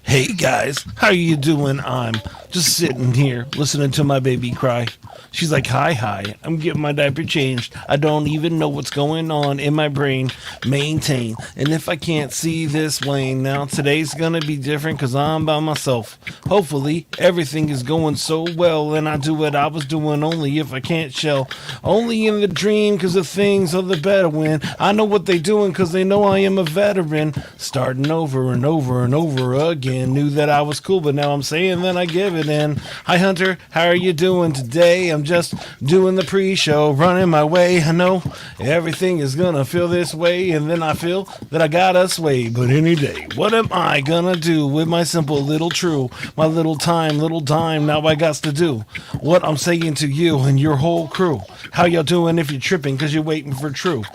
Hey guys, how you doing? I'm just sitting here listening to my baby cry. She's like, hi, I'm getting my diaper changed. I don't even know what's going on in my brain. Maintain. And if I can't see this lane, now today's gonna be different because I'm by myself. Hopefully, everything is going so well and I do what I was doing only if I can't shell. Only in the dream because the things are the better when I know what they doing because they know I am a veteran. Starting over and over and over again. Knew that I was cool, but now I'm saying that I give it in. Hi Hunter, how are you doing today? I'm just doing the pre-show, running my way. I know everything is gonna feel this way, and then I feel that I gotta sway. But any day, what am I gonna do with my simple little true? My little time, little dime, now I got to do what I'm saying to you and your whole crew. How y'all doing if you're tripping cause you're waiting for truth,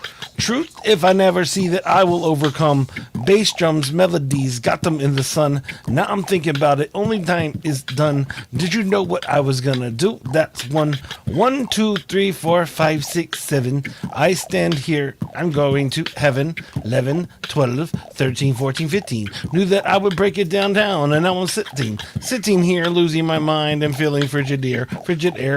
if I never see that I will overcome. Bass drums, melodies, got them in the sun. Now I'm thinking about it. Only time is done. Did you know what I was gonna do? That's one, 2, 3, 4, 5, 6, 7. I stand here. I'm going to heaven. 11, 12, 13, 14, 15. Knew that I would break it down, and now I'm sitting here, losing my mind and feeling frigid air,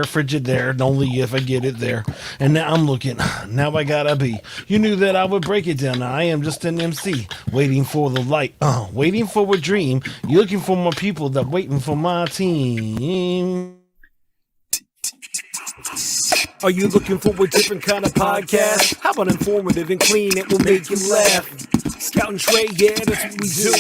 frigid there. Only if I get it there. And now I'm looking. Now I gotta be. You knew that I would break it down. Now I am just an MC, waiting for the light, waiting for a dream. You're looking for more people that waiting for my team. Are you looking for a different kind of podcast? How about informative and clean? It will make you laugh. Scout and Trey, yeah, that's what we do.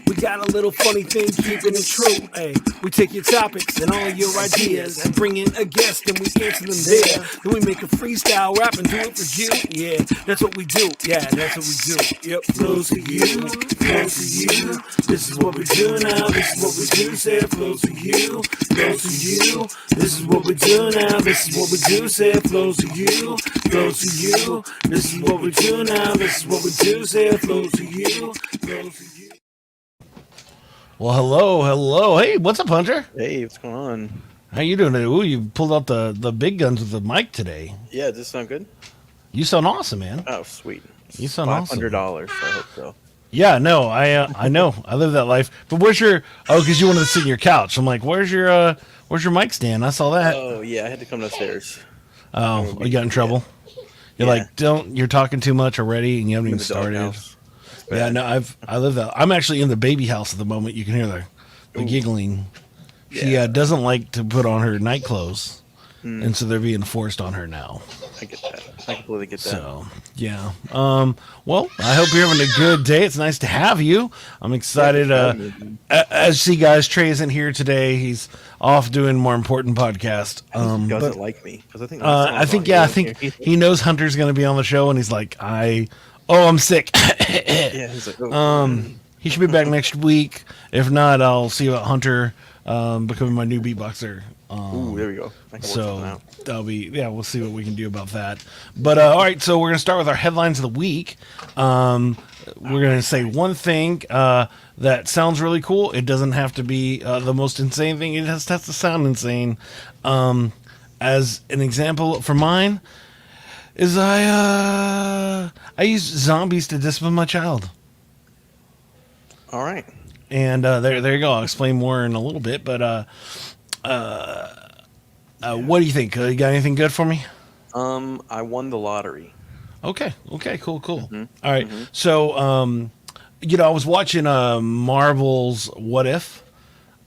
We got a little funny thing, keeping it true. Hey, we take your topics and all your ideas and bring in a guest and we answer them there. Then we make a freestyle rap and do it for you. Yeah, that's what we do. Yeah, that's what we do. Yep, flows for you, flows for you. This is what we do now. This is what we do. Say it flows for you, flows for you. This is what we do now. This is what we do. Say it flows for you, flows for you. This is what we do now. This is what we do. Say it flows for you, flows for you. Well, hello. Hey, what's up, Hunter? Hey, what's going on? How you doing today? Ooh, you pulled out the big guns with the mic today. Yeah, does this sound good? You sound awesome, man. Oh, sweet. You sound awesome. $500, I hope so. Yeah, no, I know. I live that life. But where's your... Oh, because you wanted to sit in your couch. I'm like, where's your mic stand? I saw that. Oh, yeah, I had to come downstairs. Oh, you got in trouble? You're like, you're talking too much already and you haven't even started. Yeah, no, I live that. I'm actually in the baby house at the moment. You can hear the giggling. She doesn't like to put on her night clothes, and so they're being forced on her now. I get that. I completely get that. So, yeah. Well, I hope you're having a good day. It's nice to have you. I'm excited. As you see, guys, Trey isn't here today. He's off doing more important podcast. He doesn't like me because I think. I think he knows Hunter's going to be on the show, and he's like, I'm sick. Yeah, he's like, he should be back next week. If not, I'll see about Hunter becoming my new beatboxer. There we go. So that'll be, we'll see what we can do about that. But all right, so we're gonna start with our headlines of the week. We're gonna say one thing that sounds really cool. It doesn't have to be the most insane thing. It just has to sound insane. As an example for mine, is I use zombies to discipline my child. All right. And there you go. I'll explain more in a little bit. But what do you think? You got anything good for me? I won the lottery. Okay. Cool. Mm-hmm. All right. Mm-hmm. So, I was watching Marvel's What If,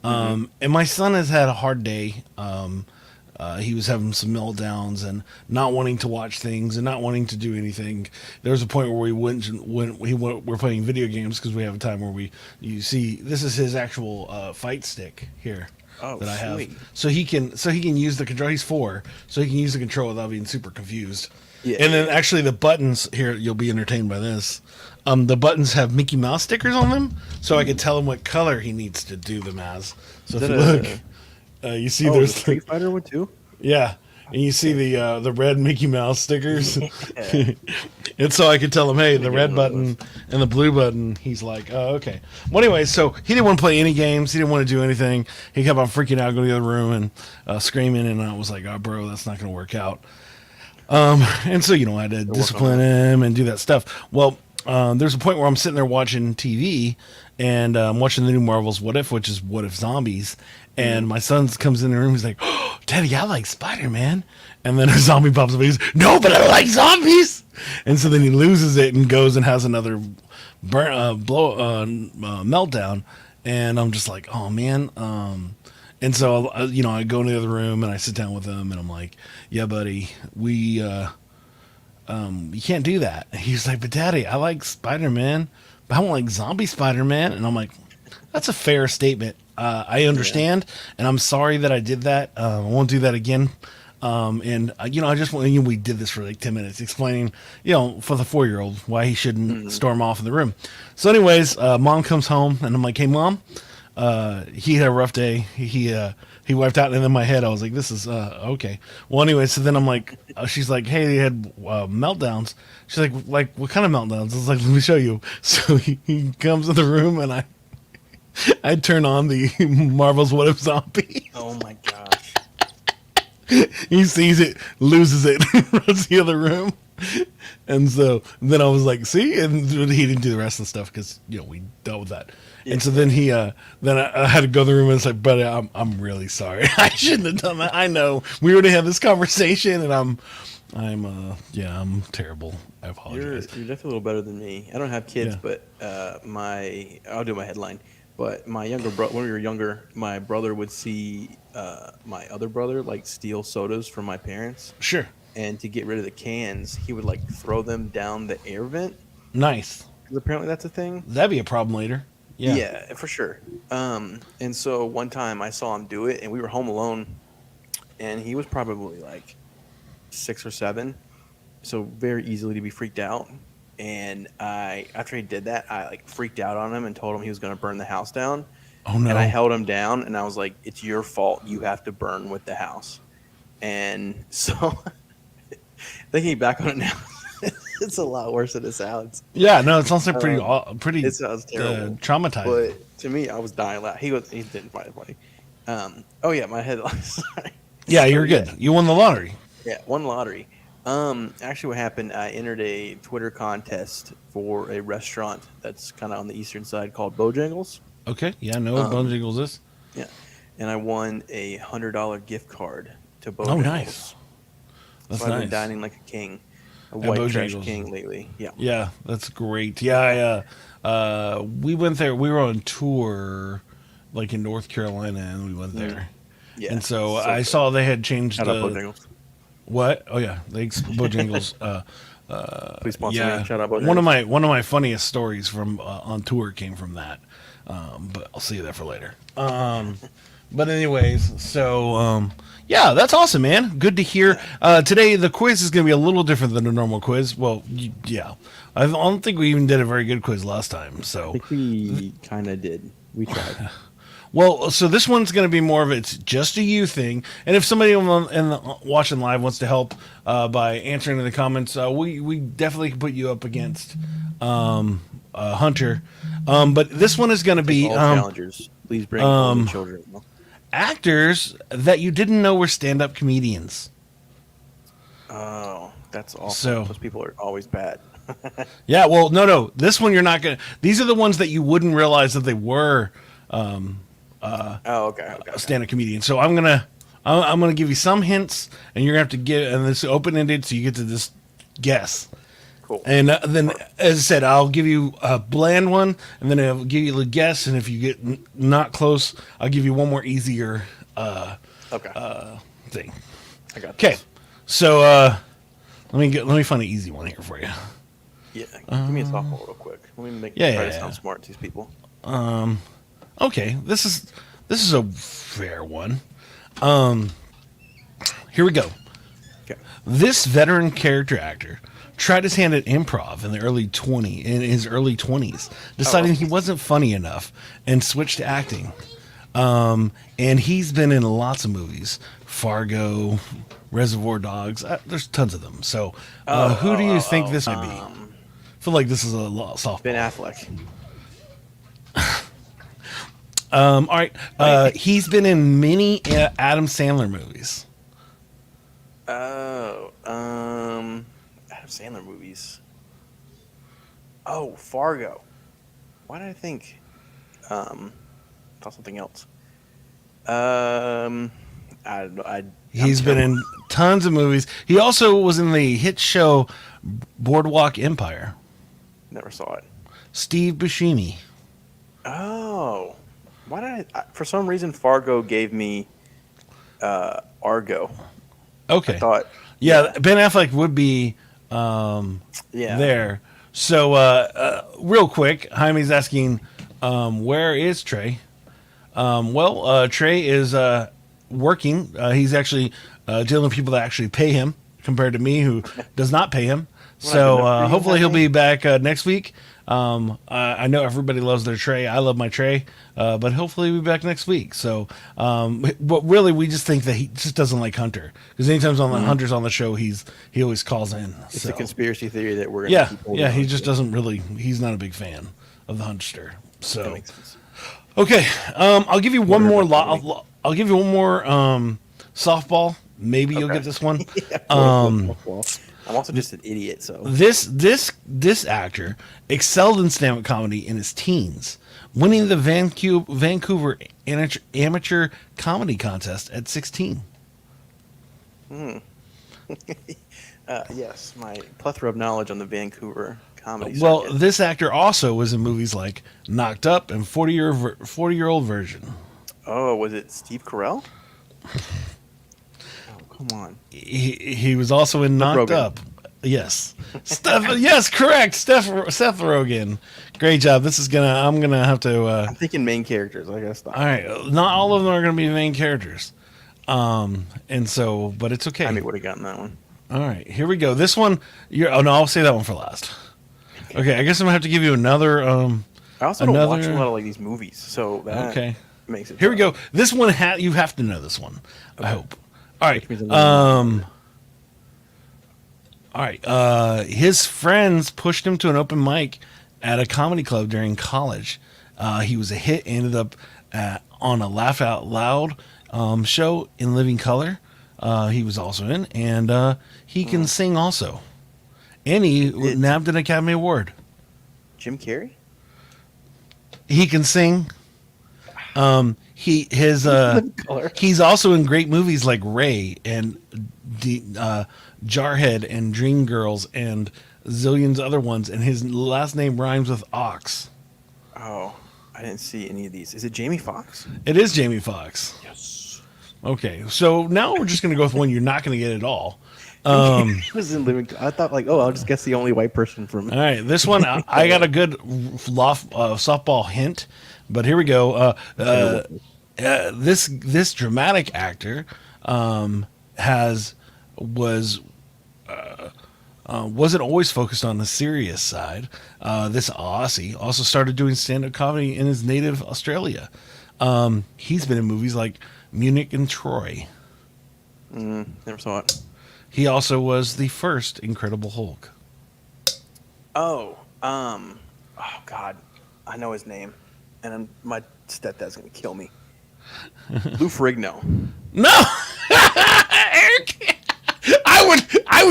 and my son has had a hard day. He was having some meltdowns and not wanting to watch things and not wanting to do anything. There was a point where we're playing video games because we have a time where you see this is his actual fight stick here. That I have, sweet. So he can use the control. He's 4, so he can use the control without being super confused. Yeah. And then actually the buttons here, you'll be entertained by this. The buttons have Mickey Mouse stickers on them, so I can tell him what color he needs to do them as. So if you look, you see there's the Street Fighter one too. Yeah. And you see the red Mickey Mouse stickers. And so I could tell him, hey, the red button and the blue button. He's like, oh, okay. Well, anyway, so he didn't want to play any games. He didn't want to do anything. He kept on freaking out, going to the other room and screaming. And I was like, oh, bro, that's not going to work out. And so, I had to discipline him and do that stuff. Well, there's a point where I'm sitting there watching TV, and I'm watching the new Marvel's What If, which is What If Zombies. And my son comes in the room. He's like, "Oh, Daddy, I like Spider-Man." And then a zombie pops up. He's, "No, but I like zombies." And so then he loses it and goes and has another meltdown. And I'm just like, "Oh man." And so I go in the other room and I sit down with him and I'm like, "Yeah, buddy, you can't do that." And he's like, "But Daddy, I like Spider-Man, but I don't like zombie Spider-Man." And I'm like, "That's a fair statement. I understand, and I'm sorry that I did that. I won't do that again." I just want, we did this for like 10 minutes explaining, for the 4-year-old why he shouldn't storm off in the room. So anyways, Mom comes home and I'm like, "Hey, Mom, he had a rough day. He wiped out, and in my head I was like, "This is okay." Well, anyway, so then I'm like, she's like, "Hey, they had meltdowns." She's like, "What kind of meltdowns?" I was like, "Let me show you." So he comes in the room, and I turn on the Marvel's What If Zombie. Oh my gosh. He sees it, loses it, runs the other room. And so then I was like, "See," and he didn't do the rest of the stuff because we dealt with that. Yeah. And so then I had to go to the room and it's like, "Buddy, I'm really sorry. I shouldn't have done that. I know we already had this conversation, and I'm terrible. I apologize." You're definitely a little better than me. I don't have kids, Yeah. but I'll do my headline. But my younger brother, when we were younger, my brother would see my other brother like steal sodas from my parents, Sure. and to get rid of the cans, he would like throw them down the air vent. Nice. Because apparently that's a thing. That'd be a problem later. Yeah. Yeah, for sure. And so one time I saw him do it, and we were home alone, and he was probably like 6 or 7, so very easily to be freaked out. And after he did that, I like freaked out on him and told him he was going to burn the house down. Oh no. And I held him down, and I was like, "It's your fault. You have to burn with the house." And so thinking back on it now, it's a lot worse than it sounds. Yeah. No, it sounds like pretty. It sounds terrible. Traumatizing. But to me, I was dying loud. He didn't find it funny. Oh yeah, my headline. Sorry. Yeah, you're good. You won the lottery. Yeah, won lottery. Actually, what happened? I entered a Twitter contest for a restaurant that's kind of on the eastern side called Bojangles. Okay. Yeah, I know what Bojangles is. Yeah, and I won a $100 gift card to Bojangles. Oh, nice. That's so I've nice. been dining like a king, a At white trash Bojangles. king lately. Yeah. Yeah, that's great. Yeah, we went there. We were on tour, like in North Carolina, and we went there. Yeah. And so I good. saw they had changed Shout out Bojangles. what? Oh yeah, Bojangles. Please sponsor Yeah, me. Shout out Bojangles. one of my funniest stories from on tour came from that. But I'll save that for later. But anyways, so yeah, that's awesome, man. Good to hear. Today the quiz is going to be a little different than a normal quiz. Well, yeah, I don't think we even did a very good quiz last time. I So, think we kind of did. We tried. well, so this one's going to be more of it's just a you thing. And if somebody watching live wants to help by answering in the comments, we definitely can put you up against Hunter. But this one is going to be All challengers. Please bring all the children. actors that you didn't know were stand-up comedians. Oh, that's awesome. So- Those people are always bad. Yeah, well, no. This one you're not going to. These are the ones that you wouldn't realize that they were Oh, okay. stand-up comedians. So I'm gonna give you some hints, and you're gonna have to get. And this is open-ended, so you get to just guess. Cool. And then, as I said, I'll give you a bland one, and then I'll give you a guess. And if you get not close, I'll give you one more easier Okay. thing. I got Okay, this. so let me find an easy one here for you. Yeah. Give me a softball real quick. Let me Yeah, try yeah, to yeah. sound smart to these people. Okay, this is a fair one. Here we go. Okay. This veteran character actor tried his hand at improv in his early 20s, deciding he wasn't funny enough and switched to acting. And he's been in lots of movies. Fargo, Reservoir Dogs. There's tons of them. So, who do you think this might be? I feel like this is a softball. Ben Affleck. All right. He's been in many Adam Sandler movies. Oh, Adam Sandler movies. Oh, Fargo. Why did I think? Thought something else. Um, I'm He's been terrible. in tons of movies. He also was in the hit show Boardwalk Empire. Never saw it. Steve Buscemi. Oh, why did for some reason Fargo gave me Argo. I Okay. thought, Yeah, yeah, Ben Affleck would be yeah. there. So, real quick, Jaime's asking, where is Trey? Trey is working. He's actually dealing with people that actually pay him compared to me, who does not pay him. What, not good So enough for you, hopefully he'll Jaime? be back next week. I know everybody loves their Trey. I love my Trey, but hopefully he'll be back next week. So, but really, we just think that he just doesn't like Hunter, because anytime on the Hunter's on the show, he always calls in. It's So a conspiracy theory that we're gonna yeah, keep holding yeah, he on just to. doesn't really. He's not a big fan of the Hunter. That So makes sense. okay, I'll give you one Whatever more. about Tony. I'll give you one more softball. Maybe you'll Okay. get this one. Yeah, well, I'm also just an idiot, so This actor excelled in stand-up comedy in his teens, winning the Vancouver Amateur Comedy Contest at 16. yes, my plethora of knowledge on the Vancouver comedy Well, circuit. this actor also was in movies like Knocked Up and 40-Year-Old Virgin. Oh, was it Steve Carell? Oh, come on. He was also in Knocked Rogen. Up. Yes, yes, correct. Seth Rogen. Great job. I'm gonna have to. I'm thinking main characters. I gotta stop. All right, not all of them are gonna be main characters. And so, but it's okay. I would have gotten that one. All right, here we go. This one, oh no, I'll say that one for last. Okay, I guess I'm gonna have to give you another. I also don't watch a lot of like these movies, so that Okay, makes it. here we tough. go. This one, you have to know this one. I hope. All right. Which means I'm All right. His friends pushed him to an open mic at a comedy club during college. He was a hit. Ended up on a Laugh Out Loud show in Living Color. He was also in, and he can sing also. And he nabbed an Academy Award. Jim Carrey. He can sing. His Color. he's also in great movies like Ray and Jarhead and Dreamgirls and zillions other ones. And his last name rhymes with Ox. Oh, I didn't see any of these. Is it Jamie Foxx? It is Jamie Foxx. Yes. Okay, so now we're just gonna go with one you're not gonna get at all. He was in Living. I thought like, oh, I'll just guess the only white person from. All right, this one I got a good softball hint, but here we go. This dramatic actor wasn't always focused on the serious side. This Aussie also started doing stand-up comedy in his native Australia. He's been in movies like Munich and Troy. Never saw it. He also was the first Incredible Hulk. Oh, oh God, I know his name, and my stepdad's gonna kill me. Lou Ferrigno. No, Eric. I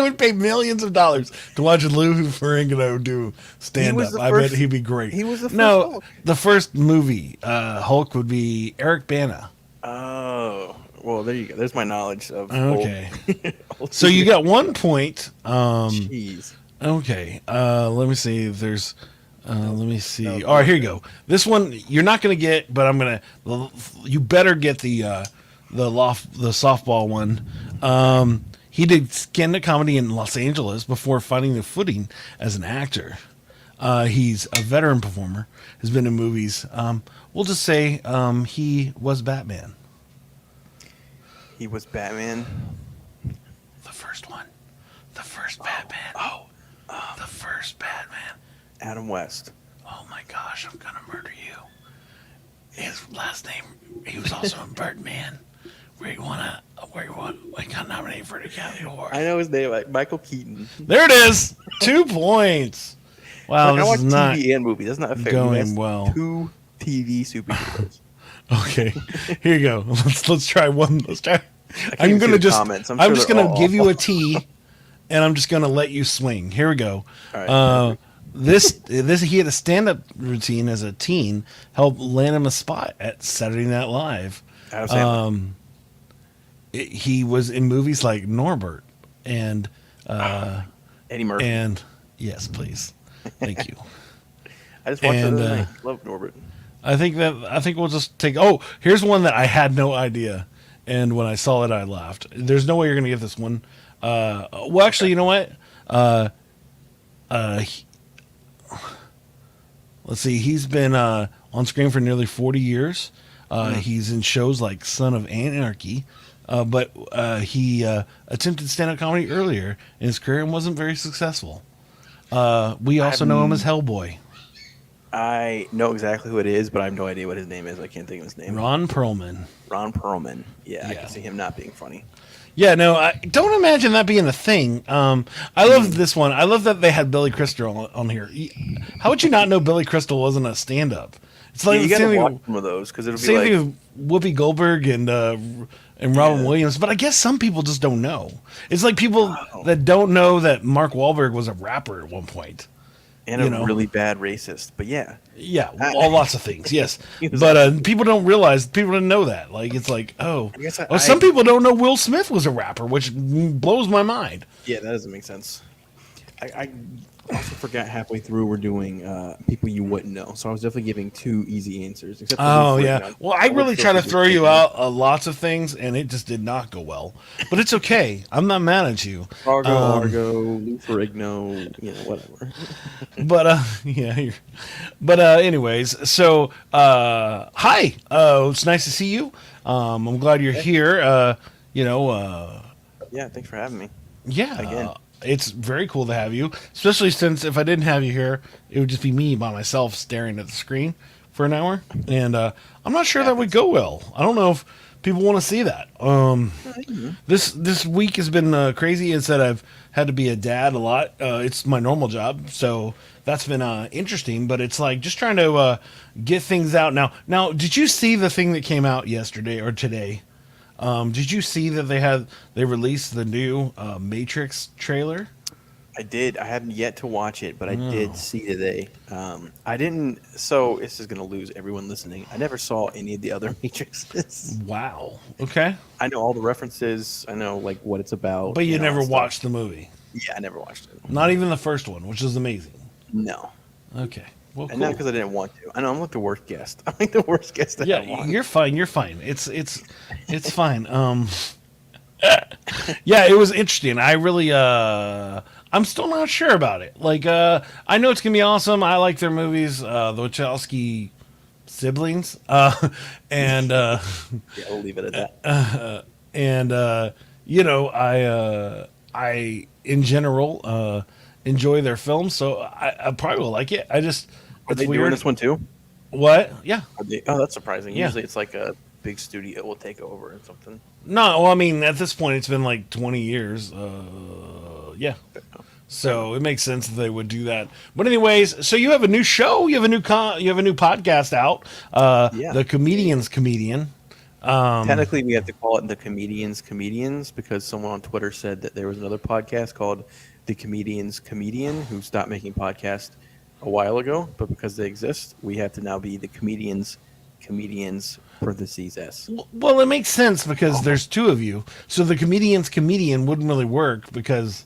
would pay millions of dollars to watch Lou Ferrigno do stand was up. the I first- bet he'd be great. he was the first no, Hulk. the first movie Hulk would be Eric Bana. Oh, well, there you go. There's my knowledge of. Okay. Old So you got 1 point. Jeez. Okay. Let me see if there's. Let me see. All right, here you go. This one you're not gonna get, but I'm gonna. You better get the softball one. He did stand-up comedy in Los Angeles before finding the footing as an actor. He's a veteran performer. Has been in movies. We'll just say he was Batman. He was Batman. The first one. The first Batman. The first Batman. Adam West. Oh my gosh, I'm gonna murder you. His last name, he was also in Birdman. Where he got nominated for the Academy Award. I know his name, like Michael Keaton. There it is. 2 points. Wow, Like, I this watch is not TV and movies. That's not fair. going You guys- well. 2 TV superheroes. okay. Here you go. Let's try one. Let's try. can't even see the comments. I'm sure I'm just they're gonna all give you a awful. T, and I'm just gonna let you swing. Here we go. All right. This he had a stand-up routine as a teen, helped land him a spot at Saturday Night Live. Adam Sandler. He was in movies like Norbert and Eddie Murphy. and yes, please, thank you. I just watched it the and, other night. Love Norbert. I think we'll just take. Oh, here's one that I had no idea, and when I saw it, I laughed. There's no way you're gonna get this one. Well, actually, you know what? Let's see. He's been on screen for nearly 40 years. He's in shows like Son of Anarchy, but he attempted stand-up comedy earlier in his career and wasn't very successful. We also know him as Hellboy. I know exactly who it is, but I have no idea what his name is. I can't think of his name. Ron Perlman. Ron Perlman. Yeah, I Yeah. can see him not being funny. Yeah, no, I don't imagine that being a thing. I love this one. I love that they had Billy Crystal on here. How would you not know Billy Crystal wasn't a stand-up? It's like Yeah, you the got to same watch thing, some of those because it'll be same like thing with Whoopi Goldberg and Robin Williams. But I guess some people just don't know. It's like people that don't know that Mark Wahlberg was a rapper at one point. and a really bad racist. But yeah, Yeah, lots of things. Yes, He was but people don't realize. People didn't know that. Like it's like, oh, I guess some people don't know Will Smith was a rapper, which blows my mind. yeah, that doesn't make sense. I also forgot halfway through we're doing people you wouldn't know, so I was definitely giving two easy answers. Except for Oh Lou yeah. Ferrigno. Well, I really would try to still throw do you it. out lots of things, and it just did not go well. But it's okay. I'm not mad at you. Argo, Lou Ferrigno, whatever. But yeah. But anyways, so hi. It's nice to see you. I'm glad you're here. Yeah, thanks for having me. Yeah. Again. It's very cool to have you, especially since if I didn't have you here, it would just be me by myself staring at the screen for an hour, and I'm not sure that would go well. I don't know if people want to see that. This week has been crazy. Instead, I've had to be a dad a lot. It's my normal job, so that's been interesting. But it's like just trying to get things out now. Now, did you see the thing that came out yesterday or today? Did you see that they released the new Matrix trailer? I did. I haven't yet to watch it, but I did see today. I didn't. So this is going to lose everyone listening. I never saw any of the other Matrixes. Wow. Okay. I know all the references. I know like what it's about. But you and all never that stuff. watched the movie. Yeah, I never watched it. Not even the first one, which is amazing. No, Okay. Well, and not cool. because I didn't want to. I know I'm like the worst guest. I'm like the worst guest that I Yeah, want. you're fine. You're fine. It's fine. Yeah, it was interesting. I really I'm still not sure about it. Like I know it's gonna be awesome. I like their movies, the Wachowski siblings, and Yeah, we'll leave it at that. and I in general enjoy their films, so I probably will like it. Are It's they weird. doing this one too? What? Yeah. Are they, oh, that's surprising. Yeah. Usually it's like a big studio will take over and something. No, well, I mean, at this point, it's been like 20 years. Yeah. So it makes sense that they would do that. But anyways, so you have a new show, you have a new podcast out. Yeah. The Comedian's Comedian. Technically, we have to call it the Comedians because someone on Twitter said that there was another podcast called The Comedian's Comedian who stopped making podcasts a while ago, but because they exist, we have to now be the Comedians parentheses S. Well, it makes sense because there's two of you. So the Comedian's Comedian wouldn't really work because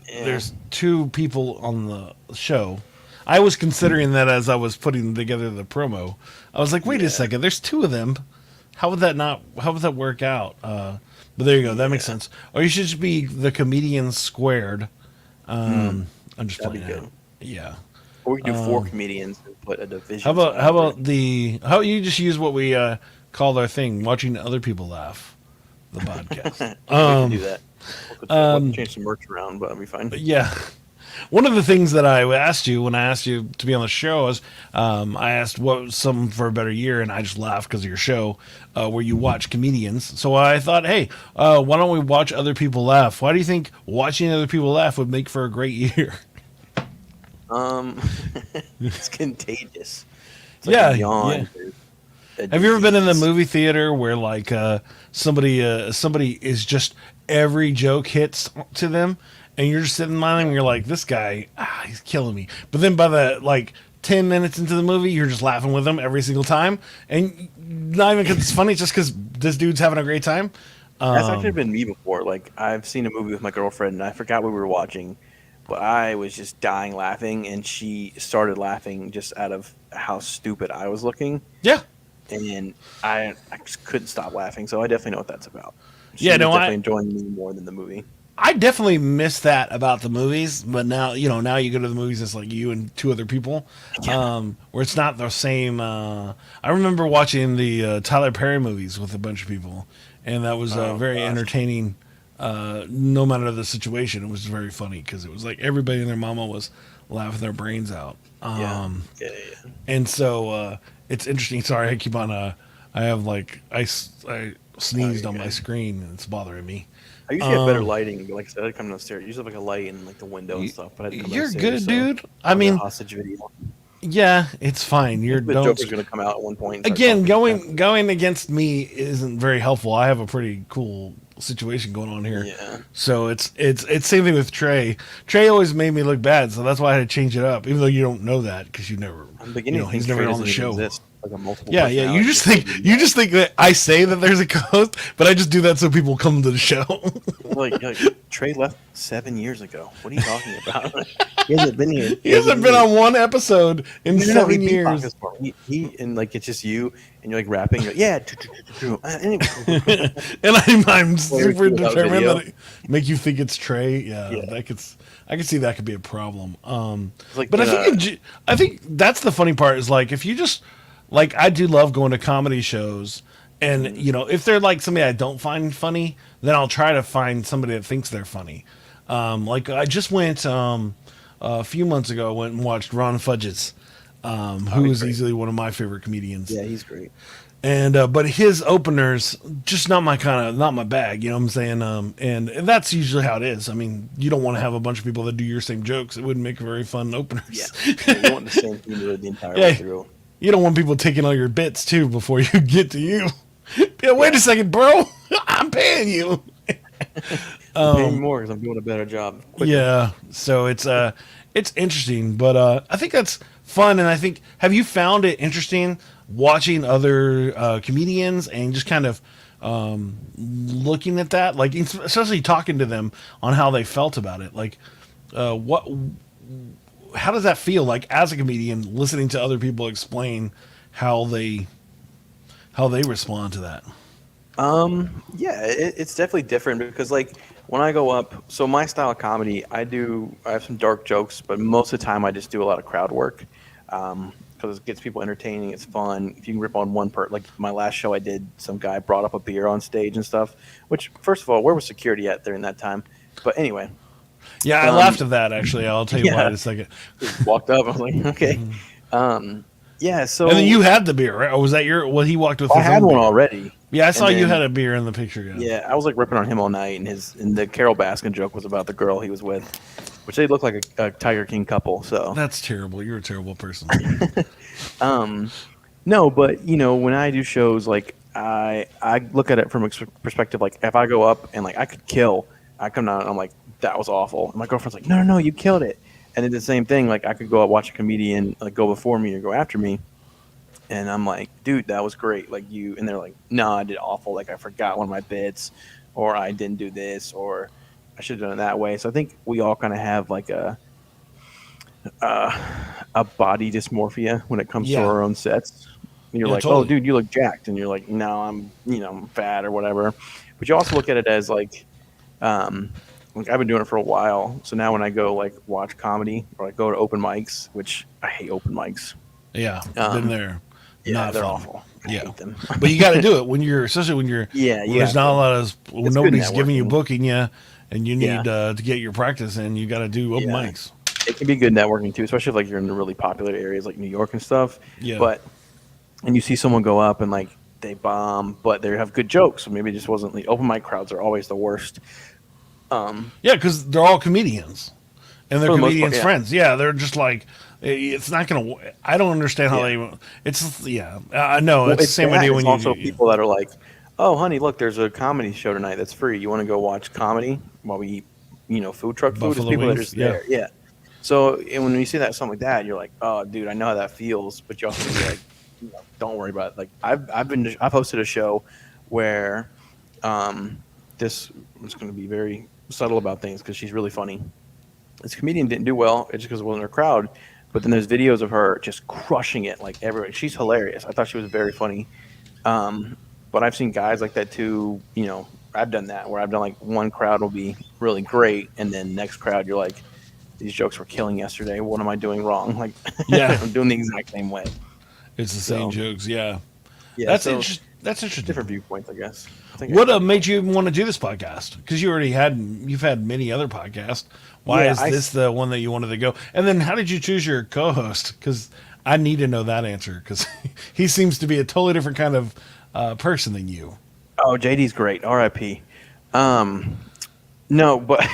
there's two people on the show. I was considering that as I was putting together the promo. I was like, wait a second, there's two of them. How would that work out? But there you go. That makes sense. Or you should just be the Comedian Squared. I'm just That'd playing be out. good. Yeah. Or we can do 4 comedians and put a division. How about you just use what we call our thing, watching other people laugh, the podcast. we can do that. We'll change some merch around, but that'll be fine. Yeah. One of the things that I asked you when I asked you to be on the show is I asked what was something for a better year, and I just laughed because of your show where you watch comedians. So I thought, hey, why don't we watch other people laugh? Why do you think watching other people laugh would make for a great year? It's contagious. It's Yeah, a yawn. Have you ever been in the movie theater where like somebody is just every joke hits to them, and you're just sitting by him and you're like, this guy, he's killing me. But then by the like 10 minutes into the movie, you're just laughing with him every single time, and not even because it's funny, just because this dude's having a great time. That's actually been me before. Like I've seen a movie with my girlfriend, and I forgot what we were watching, but I was just dying laughing, and she started laughing just out of how stupid I was looking, Yeah. and I just couldn't stop laughing. So I definitely know what that's about. She Yeah, was no, definitely enjoying me more than the movie. I definitely miss that about the movies, but now now you go to the movies, it's like you and two other people, where it's not the same. I remember watching the Tyler Perry movies with a bunch of people, and that was very entertaining. No matter the situation, it was very funny because it was like everybody and their mama was laughing their brains out. Yeah. And so it's interesting. Sorry, I keep on. I have like I sneezed on my screen and it's bothering me. I usually have better lighting, but like I said, I come downstairs. I usually have like a light in like the window and stuff. But I had to come You're downstairs, good, dude. I mean, hostage video. yeah, it's fine. You're The don't Joker's gonna come out at one point. And start again talking. going against me isn't very helpful. I have a pretty cool situation going on here. Yeah. So it's same thing with Trey. Trey always made me look bad, so that's why I had to change it up. Even though you don't know that because you never, I'm beginning to he's think never Trey on the doesn't even show. exist, like a multiple. Yeah, yeah. You personality. just think that I say that there's a ghost, but I just do that so people come to the show. like Trey left 7 years ago. What are you talking about? He hasn't been here. He hasn't been on one episode in No, 7 he years. beatboxes for me. He and like it's just you and you're like rapping. You're like, yeah. And I'm super without determined video. that it make you think it's Trey. Yeah, Yeah. I could see that could be a problem. like But the- I think that's the funny part is like if you just like I do love going to comedy shows, and if they're like somebody I don't find funny, then I'll try to find somebody that thinks they're funny. Like I just went a few months ago. I went and watched Ron Fudge's, who is great. easily one of my favorite comedians. Yeah, he's great. And but his openers just not my not my bag, you know what I'm saying? And that's usually how it is. I mean, you don't want to have a bunch of people that do your same jokes. It wouldn't make very fun openers. Yeah, you want the same humor the entire Yeah. way through. You don't want people taking all your bits too before you get to you. Yeah, wait a second, bro. I'm paying you. Pay me more because I'm doing a better job. Quicker. Yeah, so it's interesting, but I think that's fun. And I think have you found it interesting watching other comedians and just kind of looking at that, like especially talking to them on how they felt about it, like how does that feel like as a comedian listening to other people explain how they respond to that? Yeah, it's definitely different because like when I go up, so my style of comedy, I have some dark jokes, but most of the time I just do a lot of crowd work because it gets people entertaining. It's fun. If you can rip on one like my last show I did, some guy brought up a beer on stage and stuff. Which first of all, where was security at during that time? But anyway, Yeah, I laughed at that actually. I'll tell you why in a second. just walked up. I was like, okay, yeah. So And then you had the beer, right? Or was that he walked with I his had own one beer? already. Yeah, I saw And you then- had a beer in the picture. Yeah, I was like ripping on him all night, and the Carol Baskin joke was about the girl he was with, which they look like a Tiger King couple. So That's terrible. You're a terrible person. no, but when I do shows, like I look at it from a perspective, like if I go up and like I could kill, I come down and I'm like that was awful. And my girlfriend's like, no, you killed it. And it's the same thing. Like I could go out watch a comedian like go before me or go after me. And I'm like, dude, that was great. Like you, and they're like, no, I did awful. Like I forgot one of my bits, or I didn't do this, or I should have done it that way. So I think we all kind of have like a body dysmorphia when it comes to Yeah. our own sets. And you're Yeah, like, totally. oh, dude, you look jacked, and you're like, no, I'm fat or whatever. But you also look at it as like I've been doing it for a while. So now when I go like watch comedy or I go to open mics, which I hate open mics. Yeah, been there. Yeah, Not they're fun. awful. I Yeah. hate them. But you got to do it when especially when you're, Yeah, when you there's have not to. a lot of, when It's good nobody's giving you networking. booking you, and you need Yeah. to get your practice in, you got to do open Yeah. mics. It can be good networking too, especially if like you're in the really popular areas like New York and stuff. Yeah. And you see someone go up and like they bomb, but they have good jokes. So maybe it just wasn't the open mic crowds are always the worst. Yeah, because they're all comedians, and they're For the most part, comedians' yeah. friends. Yeah, they're just like it's not gonna. I don't understand how Yeah. they. It's I know Well, it's the same that. idea It's when you also people that are like, oh, honey, look, there's a comedy show tonight that's free. You want to go watch comedy while we eat, food truck food. It's Buffalo people that are wings, just yeah. there. Yeah. So and when you see that something like that, you're like, oh, dude, I know how that feels. But you also be like, don't worry about it. Like I've hosted a show where this I'm just going to be very subtle about things because she's really funny. This comedian didn't do well just because it wasn't her crowd. But then there's videos of her just crushing it like everywhere. She's hilarious. I thought she was very funny. But I've seen guys like that too. I've done that where I've done like one crowd will be really great, and then next crowd you're like, these jokes were killing yesterday. What am I doing wrong? Like, Yeah. I'm doing the exact same way. It's the same jokes, yeah. Yeah, That's so That's interesting. different viewpoints, I guess. What made you even want to do this podcast? Because you've had many other podcasts. Why is this the one that you wanted to go? And then how did you choose your co-host? Because I need to know that answer because he seems to be a totally different kind of person than you. Oh, JD's great. R.I.P. No, but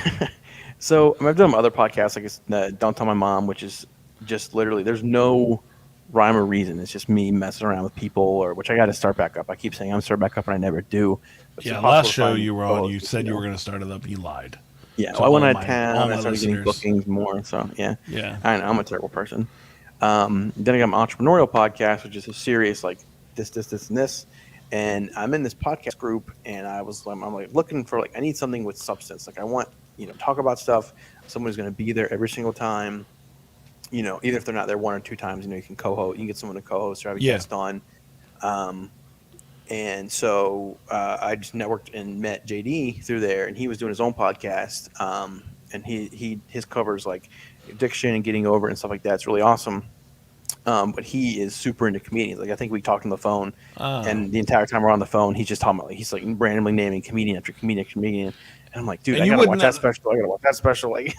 so I've done other podcasts like Don't Tell My Mom, which is just literally there's no rhyme or reason. It's just me messing around with people, which I got to start back up. I keep saying I'm start back up, and I never do. Yeah, last show you were on, you said you were going to start it up. You lied. Yeah, so I went out of town. I started getting bookings more. So yeah, I know I'm a terrible person. Then I got my entrepreneurial podcast, which is a serious like this, and this. And I'm in this podcast group, and I'm like looking for like I need something with substance. Like I want talk about stuff. Someone's going to be there every single time. Even if they're not there one or two times, you can co-host. You can get someone to co-host or have a guest on. And so I just networked and met JD through there, and he was doing his own podcast. And his covers like addiction and getting over it and stuff like that. It's really awesome. But he is super into comedians. Like I think we talked on the phone, and the entire time we're on the phone, he's just talking about he's like randomly naming comedian after comedian. And I'm like, dude, I gotta watch that special. I gotta watch that special. Like,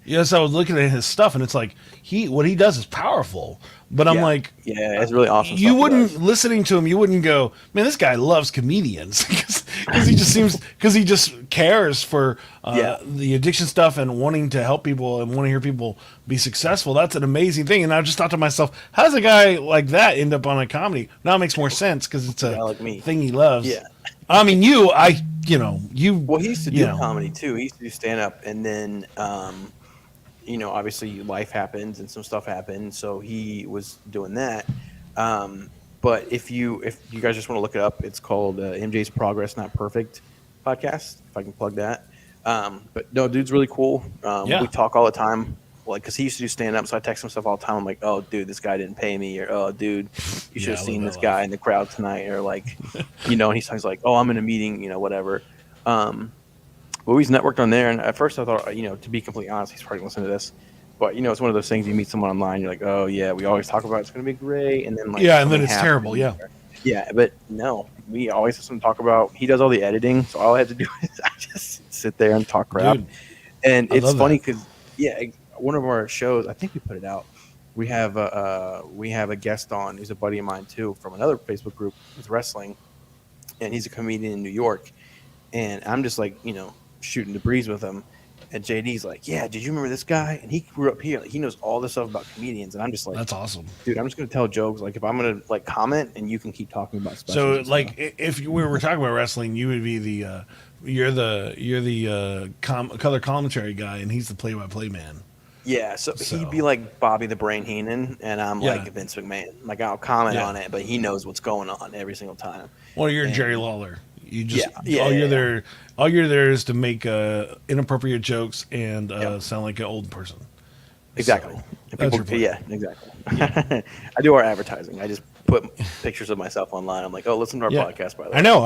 yes, I was looking at his stuff, and it's like what he does is powerful. But I'm like, yeah, it's really awesome. You wouldn't listening to him. You wouldn't go, man, this guy loves comedians because he just cares for the addiction stuff and wanting to help people and want to hear people be successful. That's an amazing thing. And I just thought to myself, how does a guy like that end up on a comedy? Now it makes more sense because it's a thing he loves. Yeah. I mean, you. Well, he used to do comedy too. He used to do stand up, and then. Obviously life happens and some stuff happened, so he was doing that. But if you guys just want to look it up, it's called MJ's Progress Not Perfect podcast, if I can plug that. But no, dude's really cool. We talk all the time, like because he used to do stand up, so I text him stuff all the time. I'm like, oh, dude, this guy didn't pay me, or oh, dude, you should have seen this guy in the crowd tonight, or like, and he's like, oh, I'm in a meeting, whatever. But we've networked on there, and at first I thought, to be completely honest, he's probably listening to this, but it's one of those things you meet someone online, you're like, oh yeah, we always talk about it's going to be great, and then like and then it's terrible, but no, we always have something to talk about. He does all the editing, so all I have to do is I just sit there and talk crap. Dude, and it's funny because one of our shows, I think we put it out. We have a guest on who's a buddy of mine too from another Facebook group with wrestling, and he's a comedian in New York, and I'm just like shooting the breeze with him, and JD's like, yeah, did you remember this guy? And he grew up here, like, he knows all this stuff about comedians, and I'm just like, that's awesome, dude. I'm just gonna tell jokes, like if I'm gonna like comment, and you can keep talking about stuff. So like if we were talking about wrestling, you would be the you're the color commentary guy, and he's the play-by-play man. Yeah, so he'd be like Bobby the Brain Heenan, and I'm like Vince McMahon. Like I'll comment on it, but he knows what's going on every single time. Well, you're Jerry Lawler. You just all you're there is to make inappropriate jokes and sound like an old person. Exactly. So, that's your point. Yeah, exactly. Yeah. I do our advertising. I just put pictures of myself online. I'm like, oh, listen to our podcast. By the way, I know.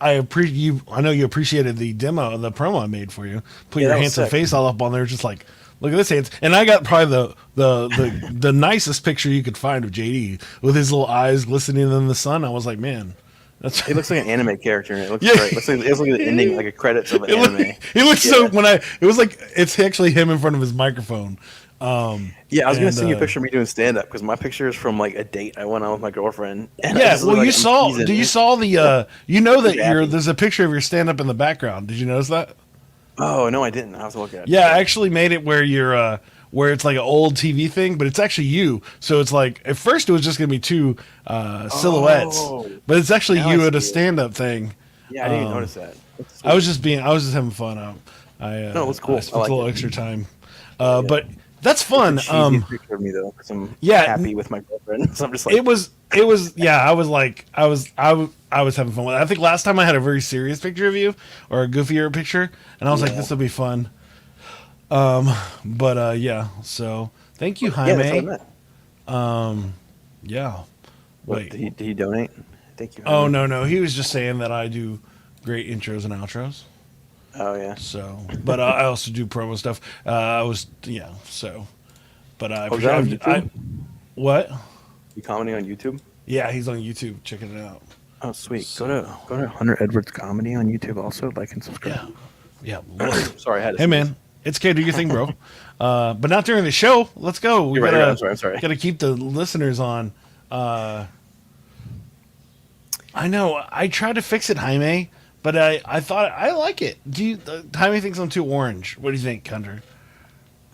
I know you appreciated the promo I made for you. Put your handsome face all up on there, just like. Look at this hands, and I got probably the nicest picture you could find of JD with his little eyes glistening in the sun. I was like, man, he looks like an anime character. And it looks great. It looks like the ending, like a credits of an anime. He looks so it was like it's actually him in front of his microphone. I was gonna send you a picture of me doing stand up because my picture is from like a date I went on with my girlfriend. And you saw the there's a picture of your stand up in the background. Did you notice that? Oh no, I didn't. I have to look at it. Yeah, I actually made it where you're where it's like an old TV thing, but it's actually you. So it's like at first it was just gonna be two silhouettes, but it's actually you at a stand-up thing. Yeah, I didn't even notice that. I was just having fun. No, it was cool. I spent like a little it. extra time. Yeah. But that's It's fun. the cheesiest picture of me though, because I'm Yeah, happy with my girlfriend. So I'm just like, it was yeah, I was like I was having fun with it. I think last time I had a very serious picture of you or a goofier picture and I was like yeah, this will be fun. But yeah, so thank you, yeah, that's what I Jaime. meant. Yeah. What Wait. did he donate? Thank you, Oh Jaime. no, he was just saying that I do great intros and outros. Oh yeah. So, but I also do promo stuff. I was yeah, so but Oh, is that on I YouTube? what? You commenting on YouTube? Yeah, he's on YouTube checking it out. Oh sweet. So, Go to Hunter Edwards Comedy on YouTube also. Like and yeah. subscribe. Yeah, love it. Sorry, I had to Hey sneeze. man, it's okay. Do your thing, bro. But not during the show. Let's go. We You're right. You're right. gotta I'm sorry. gotta keep the listeners on. I know. I tried to fix it, Jaime, but I thought I like it. Do you? Jaime thinks I'm too orange. What do you think, Hunter?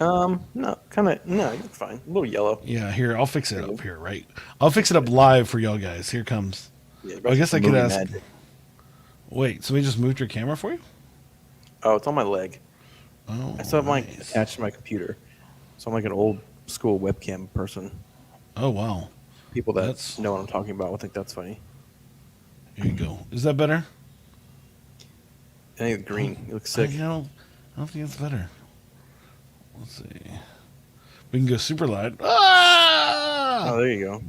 No, kind of. No, you're fine. A little yellow. Yeah, here I'll fix it up here. Right, I'll fix it up live for y'all guys. Here comes. Yeah, I guess I could movie ask. magic. Wait, somebody just moved your camera for you? Oh, it's on my leg. Oh, I still have mine nice. attached to my computer, so I'm like an old school webcam person. Oh wow, People that That's- know what I'm talking about will think that's funny. here you go. Is that better? I think it's green. It looks sick. I don't think it's better. Let's see. We can go super loud. Ah! Oh, there you go.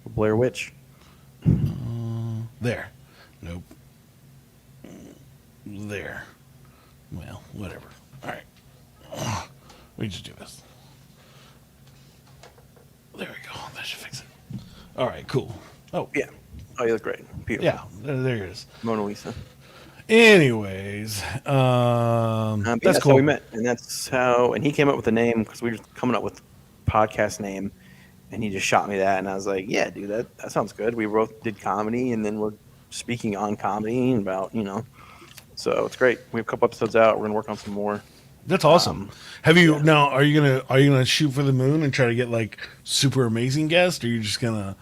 Blair Witch. There. Nope. There. Well, whatever. All right. We just do this. There we go. That should fix it. All right, cool. Oh, Yeah. Oh, you look great. Beautiful. yeah. There it is. Mona Lisa. Anyways, Yeah, that's cool. how we met, and that's how. And he came up with the name because we were coming up with podcast name, and he just shot me that, and I was like, "Yeah, dude, that sounds good." We both did comedy, and then we're speaking on comedy and about so it's great. We have a couple episodes out. We're gonna work on some more. That's awesome. Have you yeah. now? Are you gonna shoot for the moon and try to get like super amazing guests, or are you just gonna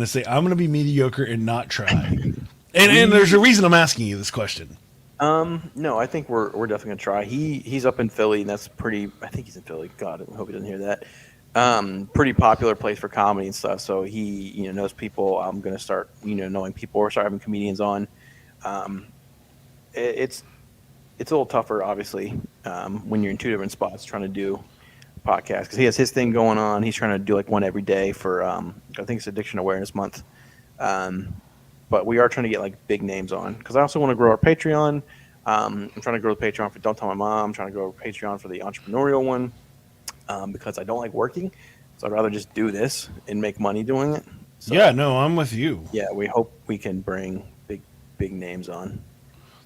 say I'm gonna be mediocre and not try? And there's a reason I'm asking you this question. No, I think we're definitely gonna try. He's up in Philly, and that's pretty. I think he's in Philly. God, I hope he doesn't hear that. Pretty popular place for comedy and stuff. So he knows people. I'm gonna start knowing people or start having comedians on. It's a little tougher, obviously, when you're in two different spots trying to do a podcast because he has his thing going on. He's trying to do like one every day for I think it's Addiction Awareness Month. But we are trying to get like big names on because I also want to grow our Patreon. I'm trying to grow the Patreon for Don't Tell My Mom. I'm trying to grow a Patreon for the entrepreneurial one because I don't like working. So I'd rather just do this and make money doing it. So, Yeah, no, I'm with you. yeah, we hope we can bring big names on.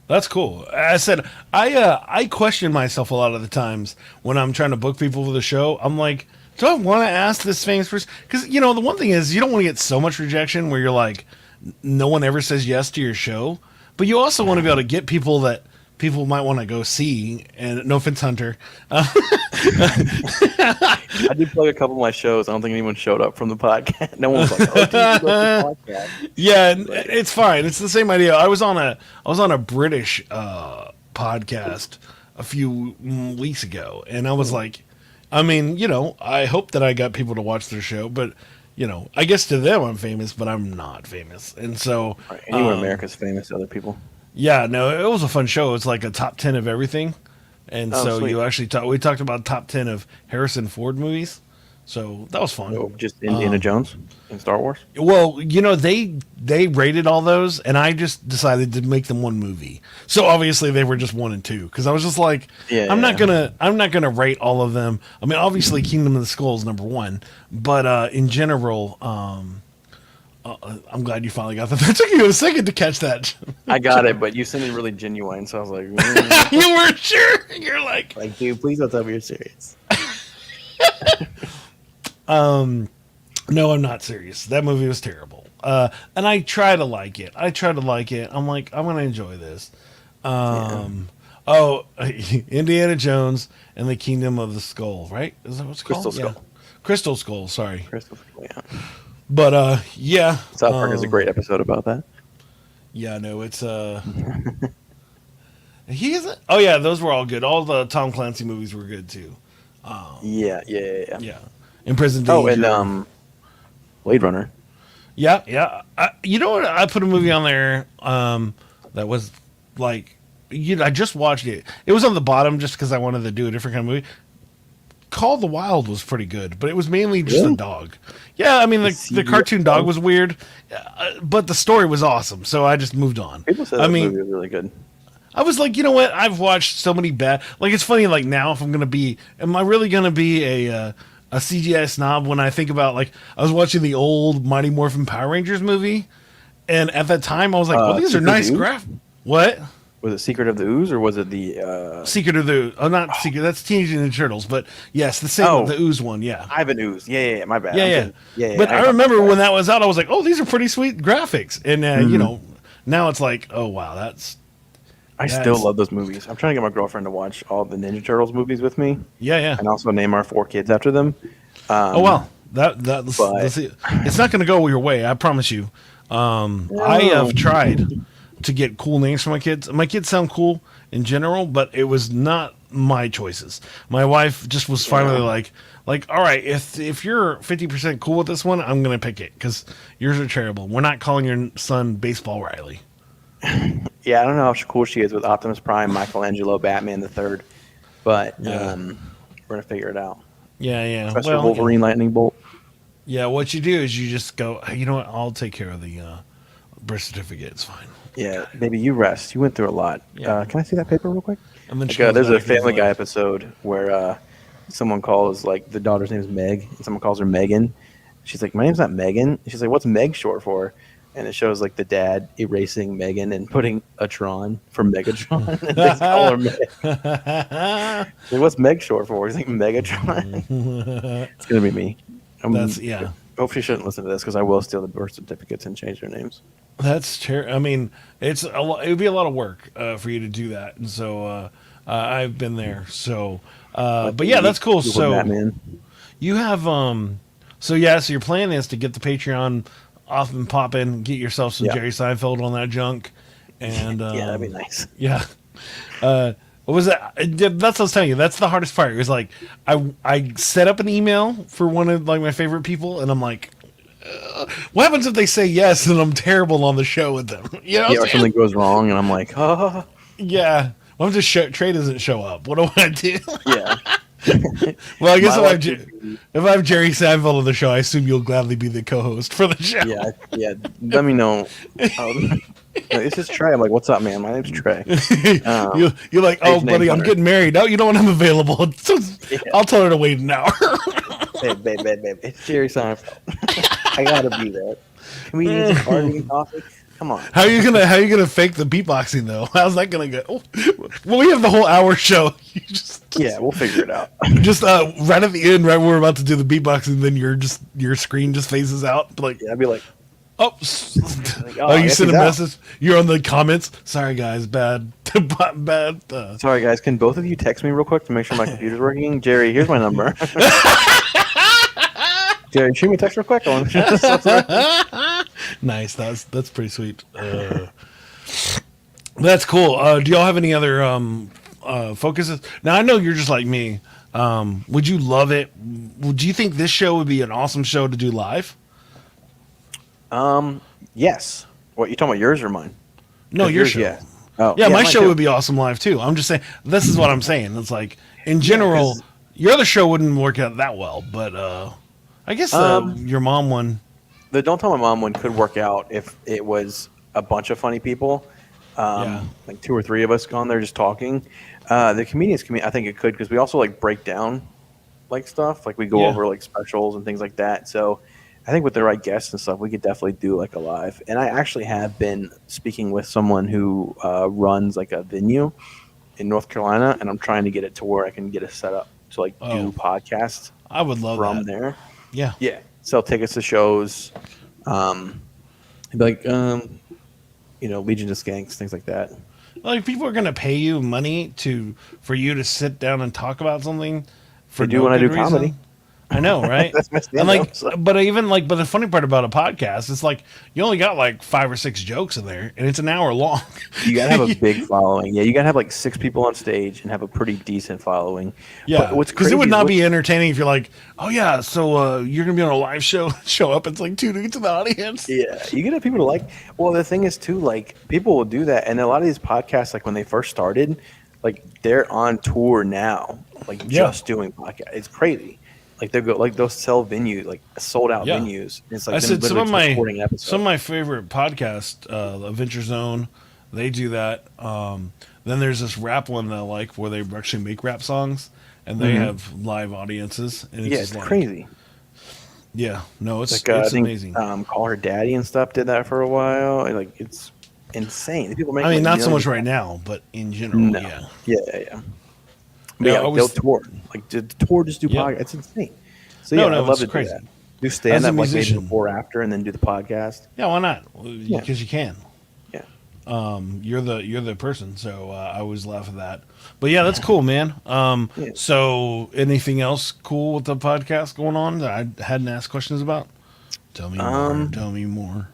That's cool. I said I question myself a lot of the times when I'm trying to book people for the show. I'm like, do I want to ask this famous person? Because the one thing is you don't want to get so much rejection where you're like, no one ever says yes to your show. But you also want to be able to get people that people might want to go see. And no offense, Hunter. I did plug a couple of my shows. I don't think anyone showed up from the podcast. No one was like, "Oh, dude, you love the podcast." Yeah, it's fine. It's the same idea. I was on a British podcast a few weeks ago, and I was like, I mean, I hope that I got people to watch their show, but I guess to them I'm famous, but I'm not famous, and so Right. Anywhere America's famous to other people. yeah, no, it was a fun show. It's like a top 10 of everything, and Oh, so sweet. you actually we talked about top 10 of Harrison Ford movies, so that was fun. Oh, just Indiana Jones and Star Wars. Well, they rated all those, and I just decided to make them one movie. So obviously they were just 1 and 2 because I was just like, Yeah, I'm not yeah. gonna rate all of them. I mean, obviously Kingdom of the Skull is number 1, but in general, I'm glad you finally got that. It took you a second to catch that. I got it, but you sounded really genuine, so I was like, You weren't sure. You're like, dude, please don't tell me you're serious. no, I'm not serious. That movie was terrible. And I try to like it. I'm like, I'm gonna enjoy this. Oh, Indiana Jones and the Kingdom of the Skull, right? Is that what's called? Crystal Skull. Yeah. Crystal Skull, sorry. Crystal, yeah. But yeah. South Park has a great episode about that. Yeah, no, it's He isn't. Oh yeah, those were all good. All the Tom Clancy movies were good too. Yeah. Yeah, In Prison Oh, and Danger. Blade Runner. Yeah, yeah. You know what? I put a movie on there that was like, I just watched it. It was on the bottom just because I wanted to do a different kind of movie. Call the Wild was pretty good, but it was mainly just a Really? dog. Yeah, I mean the CGI cartoon dog dog? was weird, but the story was awesome. So I just moved on. People said I that mean, movie was really good. I was like, you know what? I've watched so many bad. Like it's funny. Like now, if I'm gonna be, am I really gonna be a CGI snob when I think about like I was watching the old Mighty Morphin Power Rangers movie, and at that time I was like, well, these are Secret of nice the Ooze? graph. What? Was it Secret of the Ooze or was it the? Secret of the not Secret. That's Teenage Mutant Ninja Turtles, but yes, the same Oh. the Ooze one. Yeah. Ivan Ooze. Yeah. My bad. Yeah, I'm yeah. getting- yeah. But I know remember about when that. that was out, I was like, oh, these are pretty sweet graphics. And, Mm-hmm. now it's like, oh, wow, that's, I still that's- love those movies. I'm trying to get my girlfriend to watch all the Ninja Turtles movies with me, yeah, yeah. and also name our 4 kids after them. Oh, wow. But- It's not going to go your way, I promise you. I have tried to get cool names for my kids. My kids sound cool in general, but it was not my choices. My wife just was finally like, all right, if you're 50% cool with this one, I'm going to pick it because yours are terrible. We're not calling your son Baseball Riley. Yeah, I don't know how cool she is with Optimus Prime, Michelangelo, Batman the Third, but Yeah. we're gonna figure it out. Yeah, yeah. Professor Wolverine, Lightning Bolt. Yeah, what you do is you just go, "Hey, you know what, I'll take care of the birth certificate. It's fine. Yeah, baby, you rest. You went through a lot. Yeah. Can I see that paper real quick? And then Like, she goes there's a back and Family is Guy like, episode where someone calls like the daughter's name is Meg, and someone calls her Megan. She's like, "My name's not Megan." She's like, "What's Meg short for?" And it shows like the dad erasing Megan and putting a Tron for Megatron. And they call her Meg. She's like, "What's Meg short for?" He's like, "Megatron." It's gonna be me. That's, yeah. Hope she shouldn't listen to this because I will steal the birth certificates and change their names. That's terrible. I mean, it's a it would be a lot of work for you to do that. And so I've been there. So, but yeah, that's cool. Google So Batman. you have, so your plan is to get the Patreon off and popping, get yourself some Yeah. Jerry Seinfeld on that junk. And, Yeah, that'd be nice. Yeah. What was that? That's what I was telling you. That's the hardest part. It was like I set up an email for one of like my favorite people, and I'm like, what happens if they say yes and I'm terrible on the show with them? You know, what Yeah, I'm or saying? something goes wrong, and I'm like, oh, Yeah. What if Trey doesn't show up? What do I do? yeah. Well, I guess My if I have Jerry Seinfeld on the show, I assume you'll gladly be the co-host for the show. Yeah. Let me know. This is Trey. I'm like, what's up, man? My name's Trey. You're like, oh, Stage name buddy, I'm Hunter. getting married. No, you know what? I'm available. I'll tell her to wait an hour. Hey, babe. It's Jerry Seinfeld. I gotta be there. Comedians partying coffee. Come on. How are you gonna fake the beatboxing though? How's that gonna go? Well, we have the whole hour show. You Yeah, we'll figure it out. just right at the end, right when we're about to do the beatboxing, then your screen just phases out. Like, Yeah, I'd be like, oh, oh, oh, I you guess send a he's out. message. You're on the comments. Sorry guys, bad. sorry guys, can both of you text me real quick to make sure my computer's working? Jerry, here's my number. Jerry, shoot me a text real quick. I want to Nice. That's pretty sweet. That's cool. Do y'all have any other focuses? Now I know you're just like me. Would you love it? Would you think this show would be an awesome show to do live? Yes. What, you talking about yours or mine? No, 'Cause your show. yeah. Oh, Yeah, my mine show too. would be awesome live too. I'm just saying. This is what I'm saying. It's like in general, 'cause- your other show wouldn't work out that well, but I guess your mom one. The Don't Tell My Mom one could work out if it was a bunch of funny people, Yeah. like 2 or 3 of us on there just talking. The comedians, I think it could because we also like break down like stuff, like we go Yeah. over like specials and things like that. So I think with the right guests and stuff, we could definitely do like a live. And I actually have been speaking with someone who runs like a venue in North Carolina, and I'm trying to get it to where I can get it set up to like Oh. do podcasts I would love from that. there. Yeah. Yeah, sell tickets to shows, like Legion of Skanks, things like that. Like people are gonna pay you money for you to sit down and talk about something. They do when I good do comedy. I know, right? That's my And stand-up. So. but the funny part about a podcast is like you only got like 5 or 6 jokes in there, and it's an hour long. You gotta have a big following. Yeah, you gotta have like 6 people on stage and have a pretty decent following. But Yeah, what's because it crazy would is not be entertaining if you're like, oh yeah, so you're gonna be on a live show, show up, it's like 2 dudes in the audience. yeah, you gotta have people to like. Well, the thing is too, like people will do that, and a lot of these podcasts, like when they first started, like they're on tour now, like Yeah, just doing podcasts. It's crazy. Like they'll sell venues, like sold out yeah. venues. It's I like them said literally just recording an some episode. of my favorite podcasts, Adventure Zone, they do that. Then there's this rap one that I like where they actually make rap songs and they have live audiences, and it's Yeah, just it's like, crazy. yeah, no, Like I it's think amazing. Call Her Daddy and stuff did that for a while. And, like it's insane. People make I mean, like not so much millions. right now, but in general, No, yeah. yeah, yeah, yeah. But Yeah, yeah, I like, they'll was tour. Like the tour, just do Yep. podcast. It's insane. So yeah, No, I'd no, love it's to do crazy. that. Do As stand a up like maybe musician, before, after, and then do the podcast. yeah, why not? Yeah, Because you can. yeah. You're the person, so I always laugh at that. But yeah, that's cool, man. Yeah. So anything else cool with the podcast going on that I hadn't asked questions about? Tell me more. Tell me more.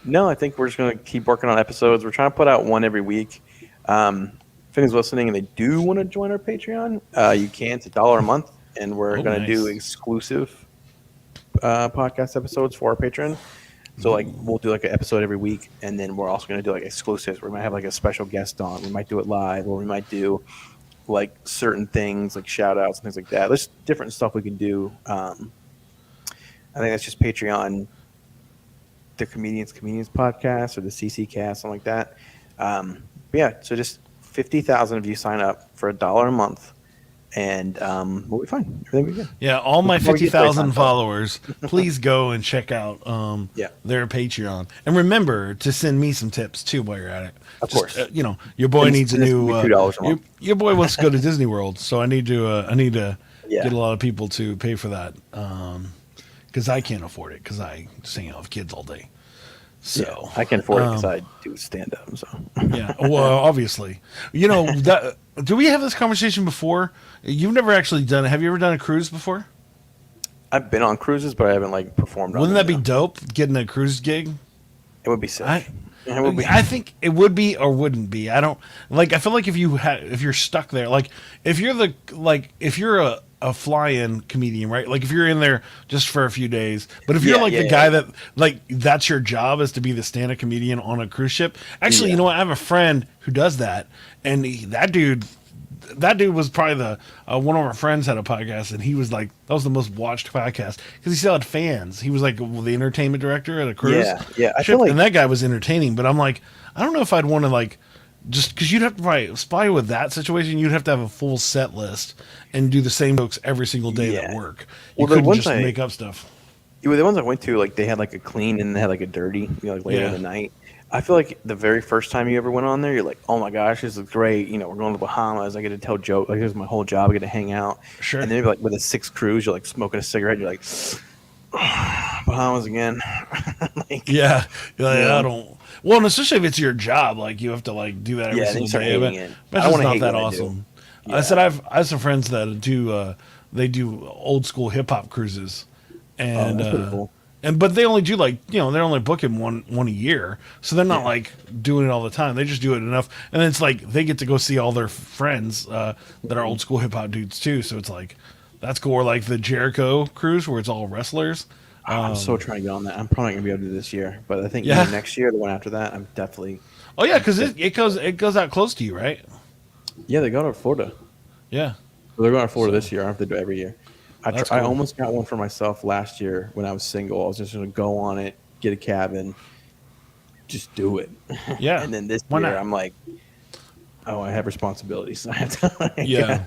No, I think we're just gonna keep working on episodes. We're trying to put out one every week. If anyone's listening and they do want to join our Patreon, you can. It's $1 a month, and we're Oh, gonna do nice. exclusive podcast episodes for our patron. So like we'll do like an episode every week, and then we're also gonna do like exclusives. We might have like a special guest on. We might do it live, or we might do like certain things like shout outs and things like that. There's different stuff we can do. I think that's just Patreon, the Comedians podcast, or the CC Cast, something like that. But yeah, so just 50,000 of you sign up for $1 a month, and we'll be fine. Everything will be good. Yeah, all my Before we get to 50,000 Seinfeld. followers, please go and check out Yeah. their Patreon. And remember to send me some tips too while you're at it. Of course. Your boy And needs a it's new gonna be $2 a month. your boy wants to go to Disney World, so I need to Yeah. get a lot of people to pay for that. Cuz I can't afford it cuz I just hang out with kids all day. So, Yeah, I can afford it because I do stand up. So yeah, well, obviously. Do we have this conversation before? You've never actually done it. Have you ever done a cruise before? I've been on cruises, but I haven't like performed on Wouldn't them. that be No. dope, getting a cruise gig? It would be sick. I It would be. I think it would be or wouldn't be. I don't like. I feel like if you're stuck there, like if you're a fly-in comedian, right? Like if you're in there just for a few days, but if you're Yeah, like yeah, the guy yeah. that like that's your job is to be the stand-up comedian on a cruise ship. Actually, Yeah. you know what? I have a friend who does that, and that dude was probably the one of our friends had a podcast, and he was like that was the most watched podcast because he still had fans. He was like the entertainment director at a cruise Yeah, yeah. I ship, feel like and that guy was entertaining. But I'm like, I don't know if I'd want to like just because you'd have to probably with that situation, you'd have to have a full set list and do the same jokes every single day at Yeah. work. You Well, the couldn't ones just I- make up stuff. the ones I went to, like they had like a clean and they had like a dirty, like later Yeah. in the night. I feel like the very first time you ever went on there, you're like, oh my gosh, this is great. We're going to the Bahamas. I get to tell jokes. Like, here's my whole job. I get to hang out. Sure. And then maybe like with a 6 cruise, you're like smoking a cigarette. You're like, Bahamas again. Like, Yeah, like, Yeah. I don't. Well, and especially if it's your job, like you have to like do that every Yeah, then you single start day. hating But it. that's I just wanna not hate that what I do. awesome. Yeah. I said I have some friends that do they do old school hip hop cruises, and that's pretty cool. and but they only do like they're only booking one a year, so they're not Yeah. like doing it all the time. They just do it enough, and then it's like they get to go see all their friends that are old school hip hop dudes too. So it's like that's cool. Or like the Jericho cruise where it's all wrestlers. I'm so trying to get on that. I'm probably not gonna be able to do this year, but I think Yeah. either next year, or the one after that, I'm definitely. Oh yeah, because it goes out close to you, right? Yeah, they go to Florida. Yeah. Well, they're going to Florida this year. I don't have to do it every year. That's I cool. almost got one for myself last year when I was single. I was just going to go on it, get a cabin, just do it. Yeah. And then this Why year, not? I'm like, oh, I have responsibilities. I have to. Like, Yeah.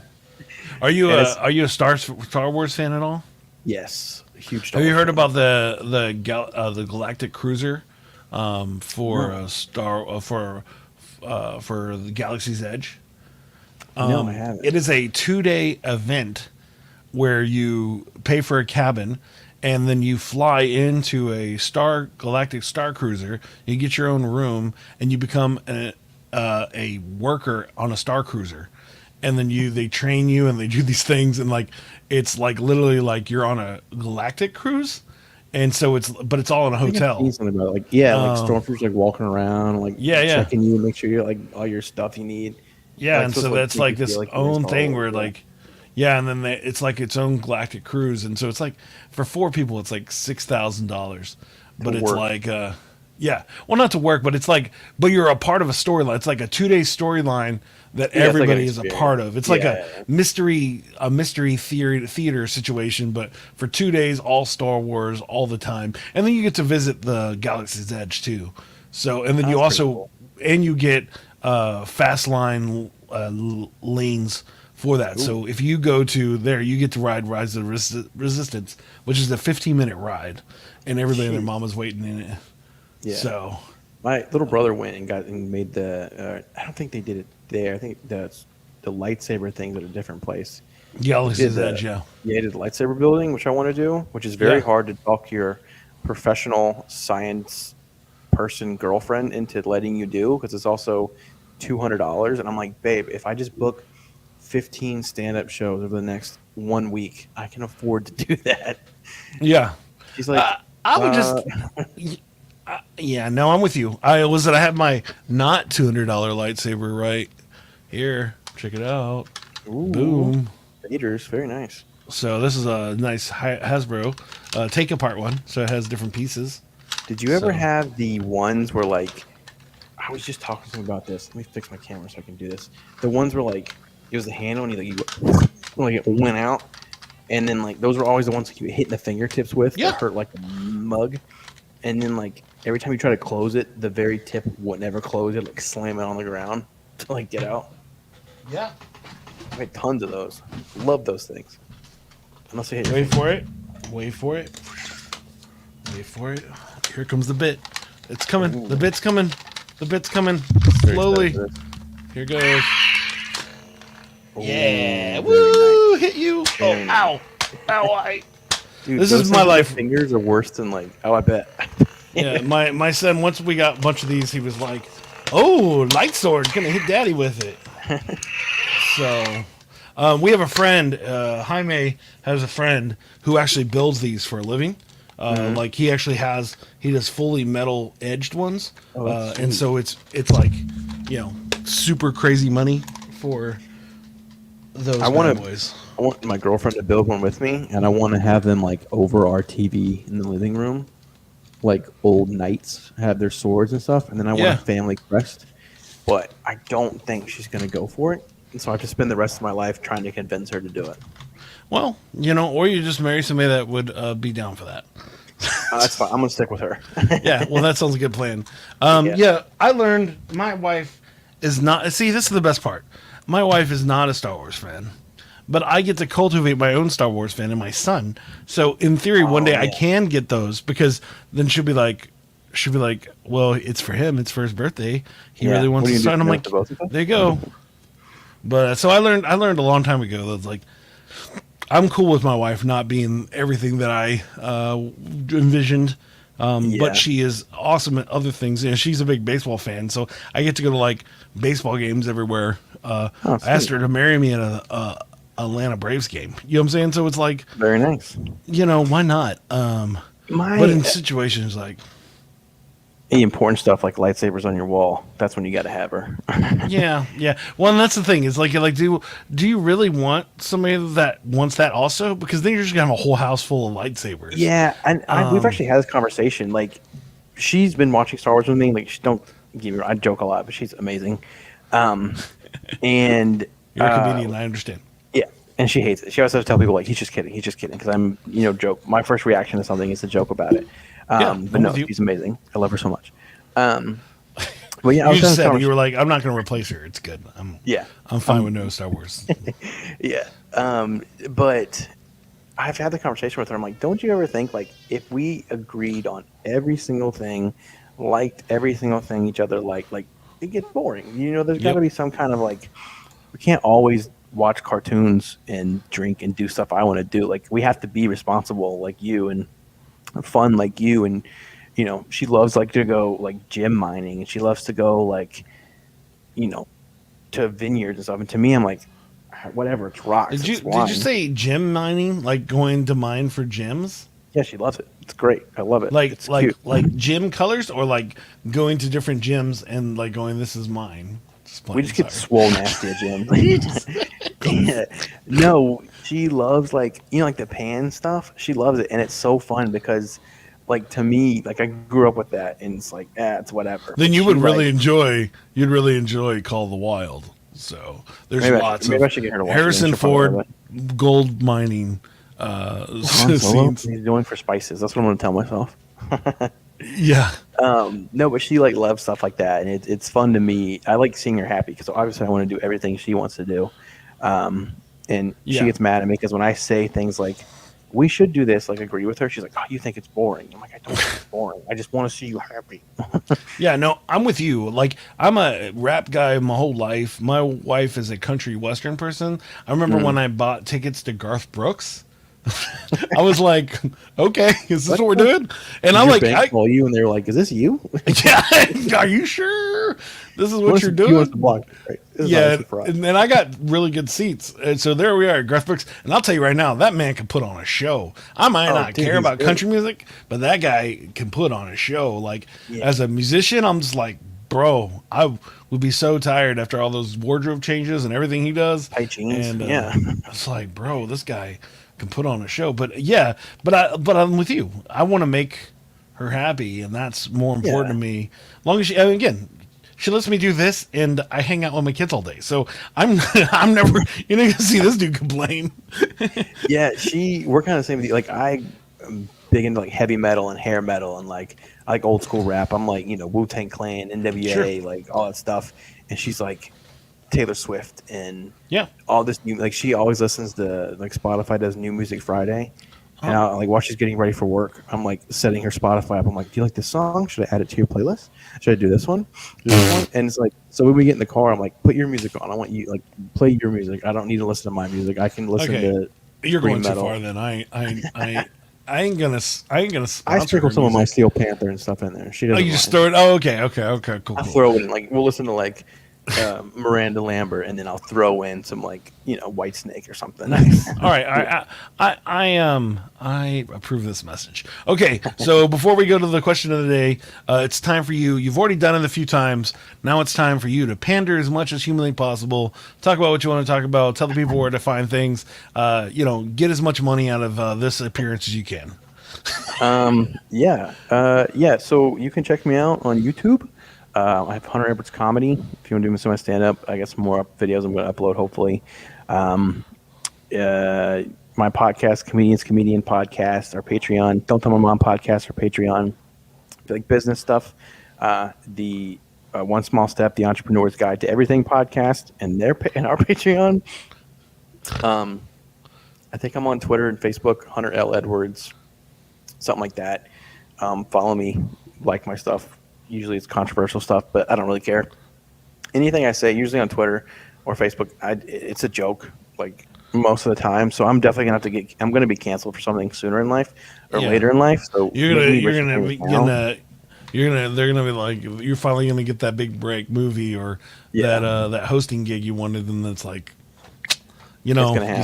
Are you And a it's- are you a Star Wars fan at all? Yes. A huge. Star Have you Wars heard fan. about the Galactic Cruiser for for the Galaxy's Edge? No, I haven't. It is a 2-day event where you pay for a cabin and then you fly into a galactic star cruiser. You get your own room and you become a worker on a star cruiser. and then they train you and they do these things, and like it's like literally like you're on a galactic cruise, and so it's all in a I think I've seen hotel. something about it. Like yeah, like Um, stormtroopers like walking around, like yeah, yeah, checking you, make sure you're like all your stuff you need. yeah, Like and so it's so like that's make like you feel this like you're own thing installed. where Yeah. like, yeah, and then it's like its own galactic cruise, and so it's like for four people it's like $6,000, To but it's work. like yeah, well not to work, but it's like but you're a part of a storyline. It's like a 2 day storyline that Yeah, it's like an everybody is a part experience. of. It's like Yeah. a mystery theater situation, but for 2 days, all Star Wars all the time, and then you get to visit the Galaxy's Edge too. So and then you That's pretty also cool. and you get fast line lanes for that. Ooh, So if you go to there, you get to ride Rise of the Resistance, which is a 15-minute ride, and everybody and their jeez. mama's waiting in it. Yeah. So My little brother went and got and made the. I don't think they did it there. I think the lightsaber things at a different place. He did Galaxy's the Edge, yeah, yeah, he did the lightsaber building, which I want to do, which is very yeah, hard to talk your professional science person girlfriend into letting you do because it's also $200. And I'm like, babe, if I just book 15 stand-up shows over the next 1 week, I can afford to do that. yeah. She's like, I would uh, just yeah. No, I'm with you. I have my not $200 lightsaber right here. Check it out. ooh, Boom. Vader's very nice. So this is a nice Hasbro take apart one. So it has different pieces. Did you ever So have the ones where like I was just talking to him about this. Let me fix my camera so I can do this. The ones where like it was the handle and like it went out, and then like those were always the ones that you hit the fingertips with that yeah, hurt like a mug. And then like every time you try to close it, the very tip would never close. It like slam it on the ground to like get out. yeah. I had tons of those. Love those things. Unless they hit your Wait finger. for it. Wait for it. Wait for it. Here comes the bit. It's coming. Ooh, The bit's coming. The bit's coming. very Slowly. expensive. Here goes. Ooh, Yeah. very nice. Woo! Hit you. Oh, Very nice. ow. Ow, I. Dude, This those is things my with the life. fingers are worse than like. Oh, I bet. Yeah, my son, once we got a bunch of these, he was like, oh, light sword. Gonna hit daddy with it. So, we have a friend, Jaime has a friend who actually builds these for a living. Mhm. Like he does fully metal edged ones, Oh, that's and sweet. so it's like, super crazy money for those I bad want to. boys. I want my girlfriend to build one with me, and I want to have them like over our TV in the living room, like old knights have their swords and stuff, and then I want a Yeah. family crest. But I don't think she's gonna go for it, and so I have to spend the rest of my life trying to convince her to do it. Well, or you just marry somebody that would be down for that. That's fine. I'm gonna stick with her. Yeah, well, that sounds a good plan. Yeah. Yeah, I learned my wife is not. See, this is the best part. My wife is not a Star Wars fan, but I get to cultivate my own Star Wars fan in my son. So, in theory, one Oh day I yeah. can get those because then she'll be like, well, it's for him. It's for his birthday. He Yeah. really What wants are to you start. gonna And I'm do? Mail it like, to both of us? there you go. But so I learned a long time ago that like I'm cool with my wife not being everything that I envisioned. But Yeah. she is awesome at other things. She's a big baseball fan, so I get to go to like baseball games everywhere. Oh, I asked sweet. her to marry me at a Atlanta Braves game. You know what I'm saying? So it's like, Very nice. why not? But My in situations like, the important stuff like lightsabers on your wall. That's when you got to have her. yeah, yeah. Well, and that's the thing is like, do you really want somebody that wants that also? Because then you're just gonna have a whole house full of lightsabers. Yeah, and we've Um, actually had this conversation. Like, she's been watching Star Wars with me. Like, she don't give me. I joke a lot, but she's amazing. Um, and you're a comedian. I understand. yeah, and she hates it. She always has to tell people like, "He's just kidding. He's just kidding." Because I'm, joke. My first reaction to something is to joke about it. Yeah, But I'm no, with you. she's amazing. I love her so much. Um, but yeah, I You was having just this said you conversation. were like, I'm not going to replace her. It's good. Yeah, I'm fine with no Star Wars. yeah. But I've had the conversation with her. I'm like, don't you ever think like if we agreed on every single thing, liked every single thing each other like it gets boring. There's got to Yep. be some kind of like we can't always watch cartoons and drink and do stuff I want to do. Like we have to be responsible like you and fun like you and she loves like to go like gym mining and she loves to go like you know to vineyards and stuff. And to me, I'm like whatever. It's rocks. It's wine. Did you say gem mining? Like going to mine for gems? Yeah, she loves it. It's great. I love it. Like It's cute. gym colors, or like going to different gyms and like going, this is mine. We just get swole nasty at gym. Yeah. No, she loves like like the pan stuff. She loves it, and it's so fun because, like to me, like I grew up with that, and it's like, it's whatever. Then But you she, would like, you'd really enjoy Call of the Wild. So there's lots maybe I of should get her to watch it, and Harrison she'll probably love Ford gold mining Han Solo, scenes. he's going for spices. That's what I'm going to tell myself. Yeah. No, but she like loves stuff like that, and it's fun to me. I like seeing her happy because obviously I want to do everything she wants to do, and she gets mad at me because when I say things like, "We should do this," like agree with her, she's like, "Oh, you think it's boring?" I'm like, "I don't think it's boring. I just want to see you happy." Yeah, no, I'm with you. Like, I'm a rap guy my whole life. My wife is a country western person. I remember when I bought tickets to Garth Brooks. I was like, okay, is this what we're doing? And I'm like, I call you, and they're like, "Is this you?" Yeah, are you sure this is what you're doing? He wants to block, right? Yeah, and then I got really good seats, and so there we are, Garth Brooks. And I'll tell you right now, that man can put on a show. I might not care about country music, but that guy can put on a show. Like as a musician, I'm just like, bro, I would be so tired after all those wardrobe changes and everything he does. Tight jeans, and it's like, bro, this guy can put on a show. But but I'm with you. I want to make her happy, and that's more important to me. As long as she, again, she lets me do this, and I hang out with my kids all day. So I'm never gonna see this dude complain. Yeah, we're kind of the same with you. Like I am big into like heavy metal and hair metal, and like I like old school rap. I'm like Wu-Tang Clan, NWA, like all that stuff. And she's like Taylor Swift and all this new, like she always listens to like Spotify does New Music Friday, and like while she's getting ready for work, I'm like setting her Spotify up. I'm like, do you like this song? Should I add it to your playlist? Should I do this one? And it's like, so when we get in the car, I'm like, put your music on. I want you like play your music. I don't need to listen to my music. I can listen to. You're going metal. too far. Then I ain't gonna. I sprinkle some of my Steel Panther and stuff in there. She doesn't. Oh, you just throw it. Oh, okay, cool. I throw it in. Like we'll listen to like Miranda Lambert, and then I'll throw in some like White Snake or something. Nice. All right, I approve this message. Okay, so before we go to the question of the day, it's time for you. You've already done it a few times. Now it's time for you to pander as much as humanly possible. Talk about what you want to talk about. Tell the people where to find things. Get as much money out of this appearance as you can. So you can check me out on YouTube. I have Hunter Edwards Comedy. If you want to do some of my stand-up, I got some more videos I'm going to upload, hopefully. My podcast, Comedian Podcast, our Patreon, Don't Tell My Mom Podcast, our Patreon. Like business stuff. The One Small Step, The Entrepreneur's Guide to Everything podcast, and our Patreon. I think I'm on Twitter and Facebook, Hunter L. Edwards, something like that. Follow me, like my stuff. Usually it's controversial stuff, but I don't really care. Anything I say, usually on Twitter or Facebook, it's a joke, like most of the time. So I'm definitely gonna be canceled for something sooner in life or later in life. So they're gonna be like, you're finally gonna get that big break movie or that hosting gig you wanted, and it's like, you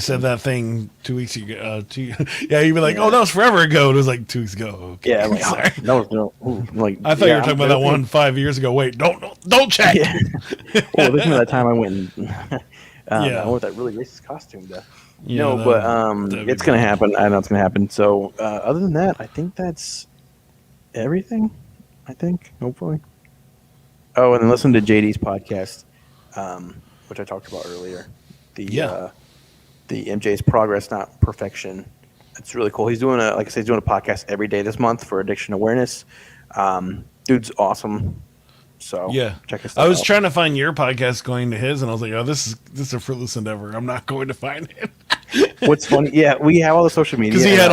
said that thing 2 weeks ago. You'd be like, "Oh, that was forever ago." It was like 2 weeks ago. Okay. Yeah, like, sorry. That was I thought you were talking about that one 5 years ago. Wait, don't check. Yeah. Well, listen to that time I went. I wore that really racist costume. It's gonna happen. I know it's gonna happen. So, other than that, I think that's everything. I think, hopefully. Oh, and then listen to JD's podcast, which I talked about earlier. The MJ's Progress, Not Perfection. It's really cool. He's doing a podcast every day this month for addiction awareness. Dude's awesome. So check his stuff out. I was trying to find your podcast going to his, and I was like, oh, this is a fruitless endeavor. I'm not going to find it. What's funny? Yeah, we have all the social media. Because he had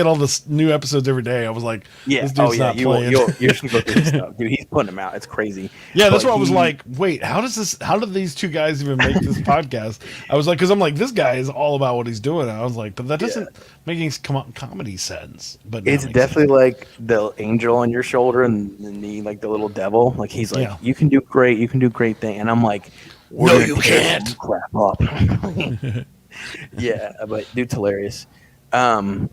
all the new episodes every day. I was like, this dude's not playing. You're just gonna go through this stuff, dude. He's putting them out. It's crazy. Yeah, that's why I was like, wait, how did these two guys even make this podcast? I was like, because I'm like, this guy is all about what he's doing. And I was like, but that doesn't make any comedy sense. But it's definitely like the angel on your shoulder and the knee, like the little devil. Like he's like, you can do great thing. And I'm like, No, you can't. Crap up. Yeah, but dude's hilarious. And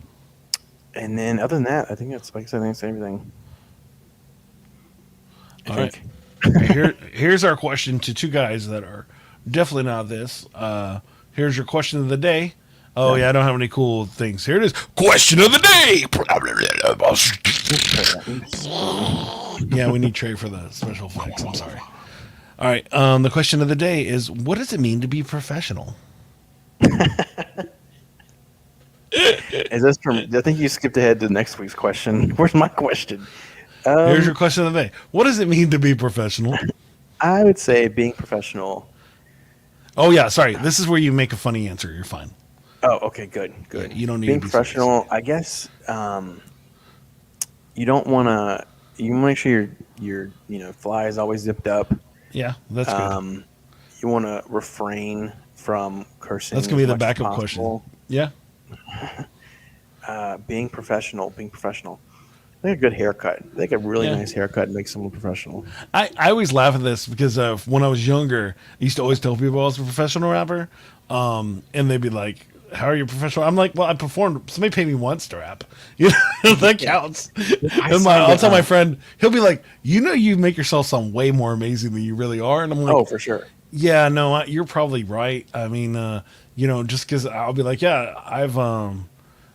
then other than that, I think that's like I said, I think it's everything. I All right. think. Here's our question to two guys that are definitely not this. Here's your question of the day. Oh yeah, I don't have any cool things. Here it is. Question of the day. Yeah, we need Trey for the special effects. I'm sorry. All right. The question of the day is: what does it mean to be professional? Is this from? I think you skipped ahead to next week's question. Where's my question? Here's your question of the day. What does it mean to be professional? I would say being professional. Oh yeah, sorry. This is where you make a funny answer. You're fine. Oh, okay, good. Yeah, you don't need being to be professional. I guess you don't want to. You want to make sure your fly is always zipped up. Yeah, that's good. You want to refrain from cursing. That's gonna be as the much as backup possible. question. Yeah. Being professional. I think a good haircut. I think a really Yeah. nice haircut makes someone professional. I always laugh at this because when I was younger, I used to always tell people I was a professional rapper, and they'd be like, "How are you professional?" I'm like, "Well, I performed. Somebody paid me once to rap. You know, that counts." I'll tell my friend. He'll be like, "You make yourself sound way more amazing than you really are," and I'm like, Oh, for sure. "Yeah, no, you're probably right. I mean, just because I'll be like, yeah,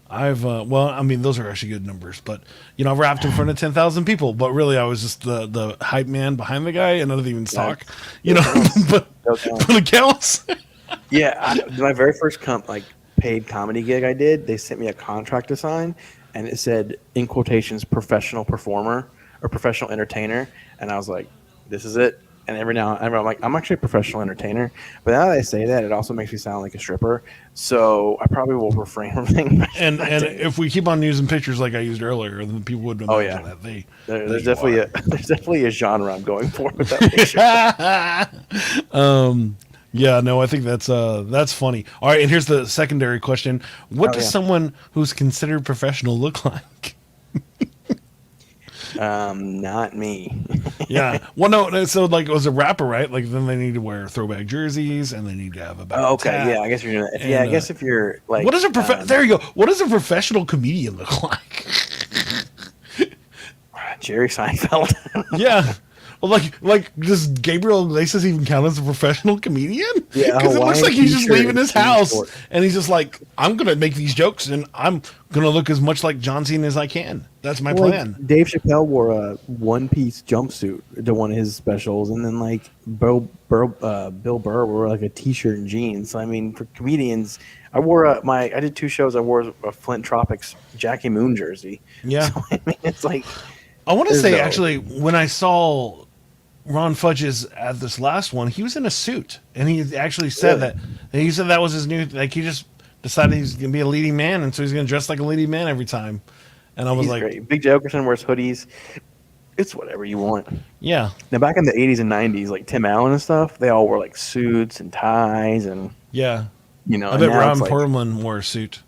well, I mean, those are actually good numbers, but I rapped in front of 10,000 people, but really I was just the hype man behind the guy, and I didn't even talk, but it counts. Yeah, my very first paid comedy gig I did, they sent me a contract to sign, and it said in quotations professional performer or professional entertainer, and I was like, this is it. And every now and then I'm like, I'm actually a professional entertainer. But now that I say that, it also makes me sound like a stripper. So I probably will refrain from saying that. And if we keep on using pictures like I used earlier, then people would imagine that there's definitely a genre I'm going for with that picture. Yeah, no, I think that's funny. All right, and here's the secondary question: what does someone who's considered professional look like? Not me. Yeah. Well, no. So, like, as a rapper, right? Like, then they need to wear throwback jerseys, and they need to have a back. Oh, okay. Tat. Yeah, I guess you're doing that. I guess if you're like, what does there you go. What does a professional comedian look like? Jerry Seinfeld. Yeah. Well, like, does Gabriel Iglesias even count as a professional comedian? Yeah, because it looks like he's just leaving his house, and he's just like, I'm gonna make these jokes, and I'm gonna look as much like John Cena as I can. That's my plan. Dave Chappelle wore a one-piece jumpsuit to one of his specials, and then Bill Burr wore like a t-shirt and jeans. So I mean, for comedians, I did 2 shows. I wore a Flint Tropics Jackie Moon jersey. Yeah, so, I mean, it's like I want to say actually when I saw Ron Fudge's at this last one, he was in a suit, and he actually said that. And he said that was his new. Like he just decided he's gonna be a leading man, and so he's gonna dress like a leading man every time. And I was like, great. Big Jokerson wears hoodies. It's whatever you want. Yeah. Now back in the 80s and 90s, like Tim Allen and stuff, they all wore like suits and ties and yeah. I bet Ron Perlman wore a suit.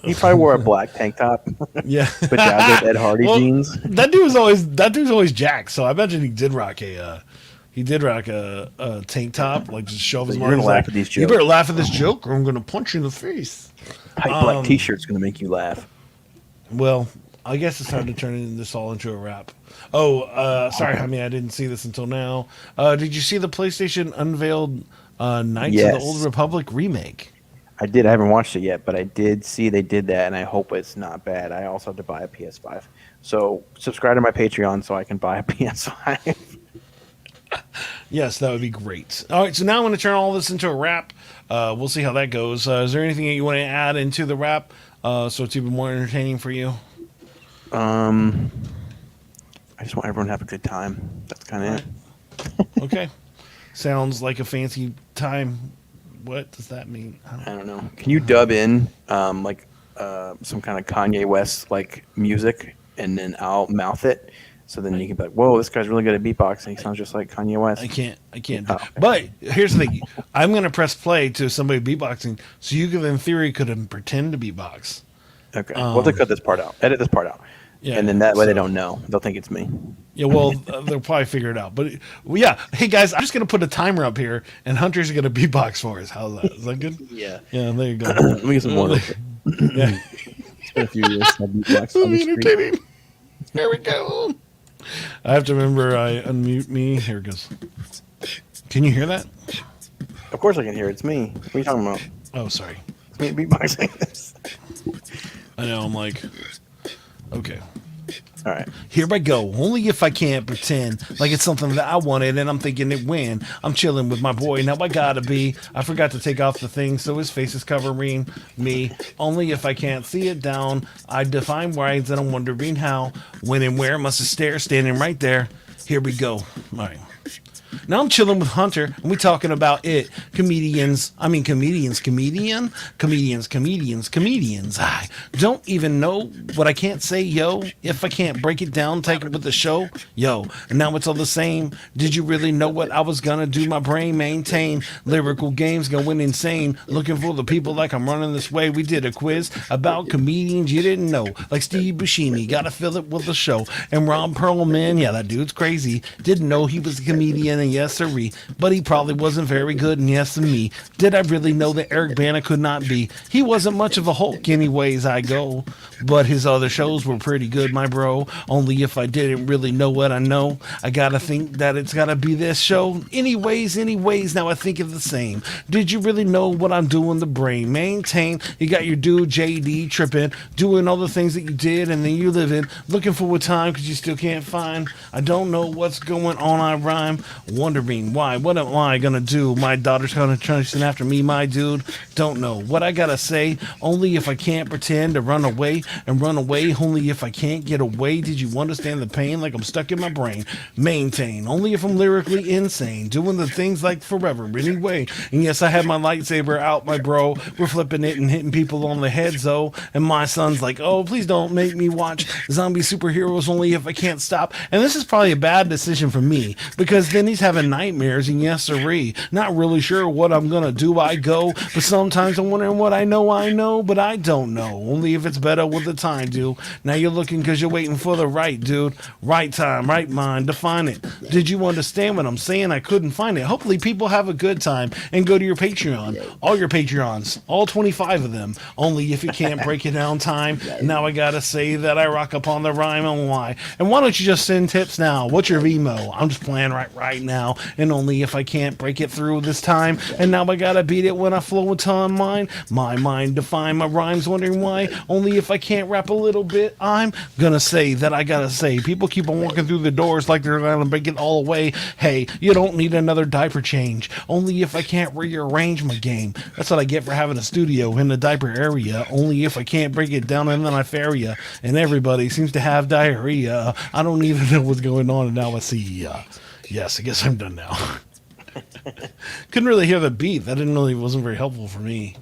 He probably wore a black tank top. Yeah, but yeah, Ed Hardy jeans. That dude's always jacked. So I imagine he did rock a tank top, like just show off his muscles. Laugh at these jokes. You better laugh at this joke, or I'm gonna punch you in the face. Tight black T-shirt's gonna make you laugh. Well, I guess it's time to turn this all into a rap. Oh, sorry, I mean I didn't see this until now. Did you see the PlayStation unveiled Knights of the Old Republic remake? I did. I haven't watched it yet, but I did see they did that, and I hope it's not bad. I also have to buy a PS5. So subscribe to my Patreon so I can buy a PS5. Yes, that would be great. All right, so now I'm going to turn all this into a rap. We'll see how that goes. Is there anything that you want to add into the rap so it's even more entertaining for you? I just want everyone to have a good time. That's kind of it. Okay. Sounds like a fancy time. What does that mean? I don't know. Can you dub in some kind of Kanye West like music, and then I'll mouth it, so then you can be like, "Whoa, this guy's really good at beatboxing. He sounds just like Kanye West." I can't. But here's the thing: I'm going to press play to somebody beatboxing, so you could, in theory, pretend to beatbox. Okay. We'll have to cut this part out. Edit this part out. Yeah, and then that way so- they don't know. They'll think it's me. Yeah, well, they'll probably figure it out. But well, yeah, hey guys, I'm just gonna put a timer up here, and Hunter's gonna beatbox for us. How's that? Is that good? Yeah. Yeah, there you go. Let me get some water. Yeah, It's been a few years. I beatbox it'll on the be street. entertaining. There we go. I have to remember I unmute me. Here it goes. Can you hear that? Of course I can hear it. It's me. What are you talking about? Oh, sorry. It's me beatboxing this. I know. I'm like, okay. All right. Here I go. Only if I can't pretend like it's something that I wanted and I'm thinking it when I'm chilling with my boy. Now I gotta be. I forgot to take off the thing, so his face is covering me. Only if I can't see it down. I define words and I'm wondering how, when and where. Must have stare standing right there. Here we go. All right. Now I'm chilling with Hunter, and we talking about it. Comedians. I don't even know what I can't say, yo. If I can't break it down, take it with the show, yo. And now it's all the same. Did you really know what I was gonna do? My brain maintain lyrical games going insane. Looking for the people like I'm running this way. We did a quiz about comedians you didn't know, like Steve Buscemi. Gotta fill it with a show. And Ron Perlman, yeah, that dude's crazy. Didn't know he was a comedian. And yes, sirree, but he probably wasn't very good, and yes, to me. Did I really know that Eric Bana could not be? He wasn't much of a Hulk anyways, I go. But his other shows were pretty good, my bro. Only if I didn't really know what I know. I gotta think that it's gotta be this show. Anyways, now I think of the same. Did you really know what I'm doing? The brain maintain. You got your dude JD tripping, doing all the things that you did, and then you living, looking for a time because you still can't find. I don't know what's going on, I rhyme. Wondering why, what am I gonna do? My daughter's gonna chasing after me, my dude. Don't know what I gotta say. Only if I can't pretend to run away and run away. Only if I can't get away. Did you understand the pain? Like I'm stuck in my brain. Maintain. Only if I'm lyrically insane. Doing the things like forever anyway. And yes, I had my lightsaber out, my bro. We're flipping it and hitting people on the heads, though. And my son's like, oh, please don't make me watch zombie superheroes. Only if I can't stop. And this is probably a bad decision for me because then he's having nightmares, and yes, sirree. Not really sure what I'm gonna do. I go, but sometimes I'm wondering what I know, but I don't know. Only if it's better with the time, dude. Now you're looking because you're waiting for the right, dude. Right time, right mind, define it. Did you understand what I'm saying? I couldn't find it. Hopefully people have a good time and go to your Patreon. All your Patreons, all 25 of them. Only if you can't break it down time. Now I gotta say that I rock upon the rhyme and why. And why don't you just send tips now? What's your Vimo? I'm just playing right now. And only if I can't break it through this time. And now I gotta beat it when I flow into mine. My mind define my rhymes, wondering why. Only if I can't rap a little bit, I'm gonna say that I gotta say. People keep on walking through the doors like they're gonna break it all away. Hey, you don't need another diaper change. Only if I can't rearrange my game. That's what I get for having a studio in the diaper area. Only if I can't break it down and then I fair ya. And everybody seems to have diarrhea. I don't even know what's going on, and now I see ya. Yes, I guess I'm done now. Couldn't really hear the beat. That wasn't very helpful for me.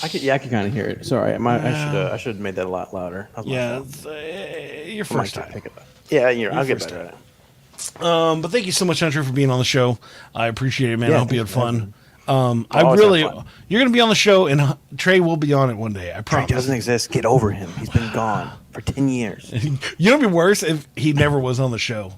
I could kind of hear it. Sorry, I should have made that a lot louder. Yeah, your first time. Yeah, I'll get better at it. But thank you so much, Hunter, for being on the show. I appreciate it, man. Yeah, I hope you had fun. fun. You're going to be on the show, and Trey will be on it one day. I Trey promise. doesn't exist. Get over him. He's been gone for 10 years. You know what'd be worse if he never was on the show,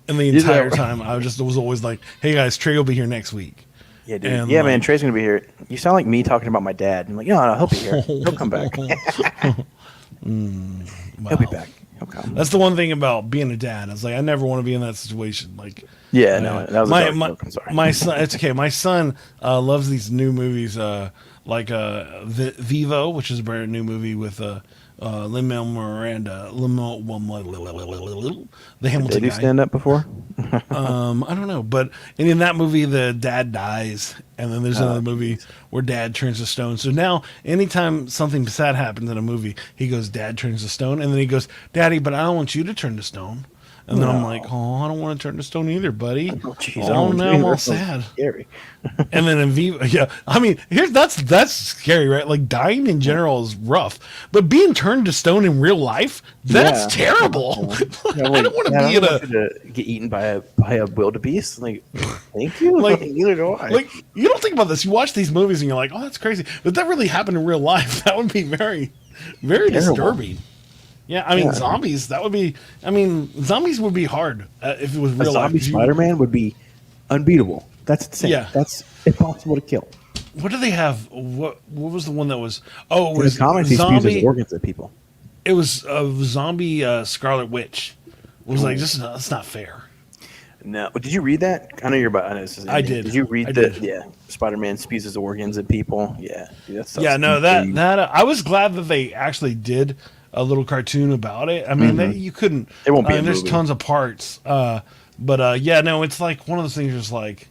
and the entire time I was always like, "Hey guys, Trey will be here next week." Yeah, dude. And Yeah, man. Trey's gonna be here. You sound like me talking about my dad. I'm like, no, he'll be here. He'll come back. Wow. He'll be back. He'll come. That's the one thing about being a dad. It's like I never want to be in that situation. Like, Yeah, no, that was a dark joke. I'm sorry. My son, it's okay. My son loves these new movies, like Vivo, which is a brand new movie with Lin-Manuel Miranda, the Hamilton Did he guy. stand up before? I don't know, but in that movie, the dad dies, and then there's another movie where dad turns to stone. So now, anytime something sad happens in a movie, he goes, "Dad turns to stone," and then he goes, "Daddy, but I don't want you to turn to stone." And then I'm like, "Oh, I don't want to turn to stone either, buddy." Oh, geez, Oh, now I'm all sad. Scary. And then in Viva, yeah, I mean, that's scary, right? Like dying in general is rough, but being turned to stone in real life, that's terrible. I don't want to be in to get eaten by a wildebeest. Like, thank you. Like, neither do I. Like, you don't think about this. You watch these movies and you're like, "Oh, that's crazy," but that really happened in real life. That would be very, very Terrible. disturbing. Yeah, I mean Yeah. zombies. That would be. I mean, zombies would be hard if it was A real life. zombie 'Cause you, Spider-Man would be unbeatable. That's insane. yeah. That's impossible to kill. What do they have? What was the one that was? Oh, it In the was comics, he spews zombie. organs at people. It was a zombie Scarlet Witch. It was like Ooh. that's not fair. No, did you read that? I know you're about. I know this is. I did. Did you read I the? did. Yeah, Spider-Man spews his organs at people. Yeah, dude, that stuff's Yeah, no, deeply- that I was glad that they actually did a little cartoon about it. I mean, you couldn't. It won't be a There's movie. tons of parts, but yeah, no, it's like one of those things. Just like,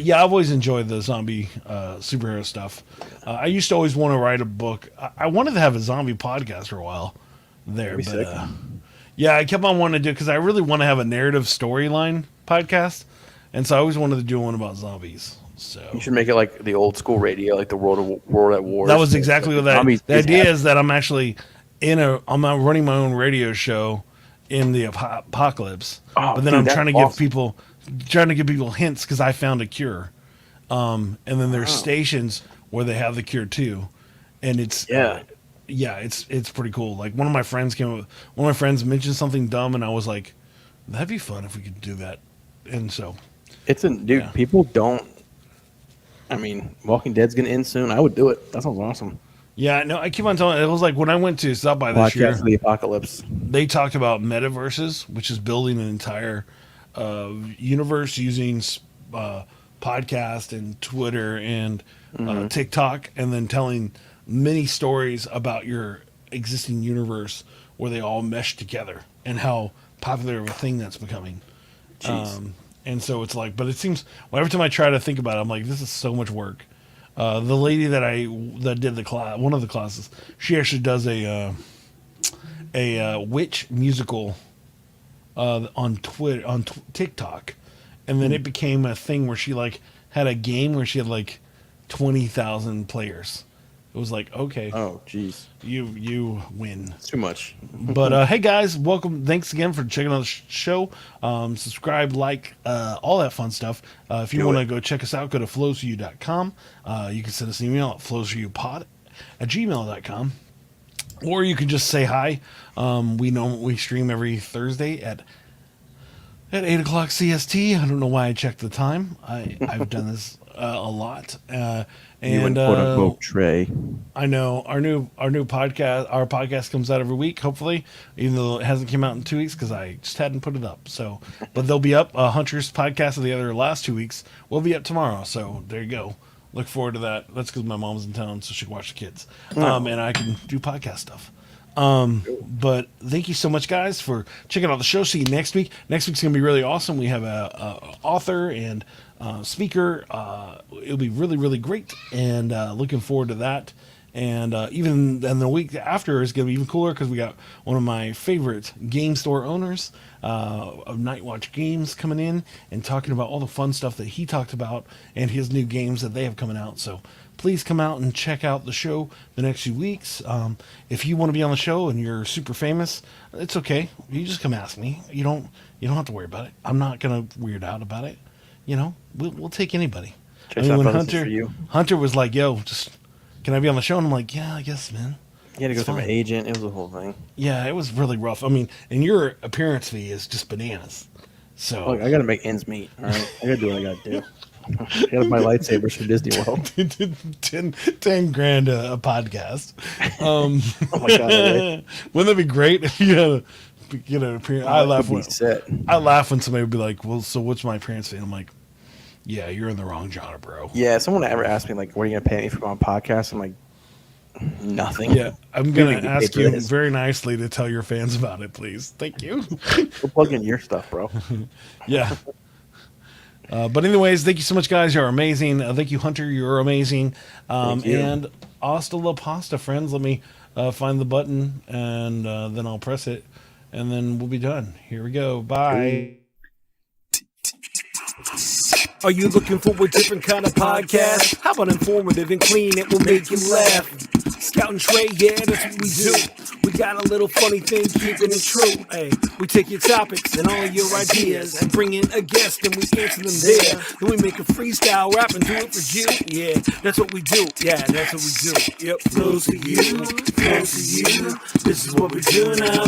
yeah, I've always enjoyed the zombie superhero stuff. I used to always want to write a book. I wanted to have a zombie podcast for a while there, That'd be but sick. yeah, I kept on wanting to do because I really want to have a narrative storyline podcast, and so I always wanted to do one about zombies. So You should make it like the old school radio, like the World at War. that was exactly what that. Zombies The idea happen. is that I'm actually I'm not running my own radio show in the apocalypse, Oh, but then dude, I'm that's trying to awesome. give people hints because I found a cure, and then there's stations where they have the cure too, and it's Yeah. yeah, it's pretty cool. Like one of my friends mentioned something dumb, and I was like, that'd be fun if we could do that, and so It's a dude. Yeah. People don't. I mean, Walking Dead's gonna end soon. I would do it. That sounds awesome. yeah, no, I keep on telling. It was like when I went to South by this year. Podcast of the apocalypse. They talked about metaverses, which is building an entire universe using podcast and Twitter and TikTok, and then telling many stories about your existing universe where they all mesh together and how popular of a thing that's becoming. Jeez. And so it's like, but it seems every time I try to think about it, I'm like, this is so much work. The lady that did the class, one of the classes, she actually does a witch musical on Twitter TikTok, and then it became a thing where she like had a game where she had like 20,000 players. It was like, okay, Oh, jeez. you win. It's too much. But hey guys, welcome. Thanks again for checking out the show. Subscribe, like, all that fun stuff. If you Do want to it. go check us out, go to flows4u.com. You can send us an email at flows4upod@gmail.com. Or you can just say hi. We stream every Thursday at 8 o'clock CST. I don't know why I checked the time. I've done this a lot. You and quote unquote Trey. I know our new podcast. Our podcast comes out every week, hopefully, even though it hasn't came out in 2 weeks because I just hadn't put it up. So, but they'll be up. Hunter's podcast of the other last 2 weeks will be up tomorrow. So there you go. Look forward to that. That's because my mom's in town, so she can watch the kids, and I can do podcast stuff. But thank you so much, guys, for checking out the show. See you next week. Next week's gonna be really awesome. We have a author and speaker. It'll be really, really great, and looking forward to that. And even then, the week after is gonna be even cooler because we got one of my favorite game store owners of Night Watch Games coming in and talking about all the fun stuff that he talked about and his new games that they have coming out. So please come out and check out the show the next few weeks. If you want to be on the show and you're super famous, it's okay. You just come ask me. You don't have to worry about it. I'm not gonna weird out about it. You know, we'll take anybody. Chase out when brothers for you. Hunter was like, "Yo, just can I be on the show?" And I'm like, "Yeah, I guess, man." You had to go It's through an fine. agent. It was a whole thing. Yeah, it was really rough. I mean, and your appearance fee is just bananas. So Look, I gotta make ends meet. All right, I gotta do what I gotta do. I gotta buy lightsabers for Disney World. 10 grand a podcast. Oh my god! Right? Wouldn't that be great if you had a appearance? I laugh Would when be set. somebody would be like, "Well, so what's my appearance fee?" And I'm like, "Yeah, you're in the wrong genre, bro." Yeah, someone ever asked me like, "What are you gonna pay me for my podcast?" I'm like, nothing. Yeah, I'm You gonna don't get ask paid for you this. very nicely to tell your fans about it, please. Thank you. Go plug in your stuff, bro. Yeah. But anyways, thank you so much, guys. You're amazing. Thank you, Hunter. You're amazing. Thank you. And hasta la pasta, friends. Let me find the button, and then I'll press it, and then we'll be done. Here we go. Bye. Are you looking for a different kind of podcast? How about informative and clean? It will make you laugh. Scout and Trey, yeah, that's what we do. We got a little funny thing, keeping it true. Hey, we take your topics and all your ideas and bring in a guest and we answer them there. Then we make a freestyle rap and do it for you. Yeah, that's what we do. Yeah, that's what we do. Yep, flows for you, flows for you. This is what we do now.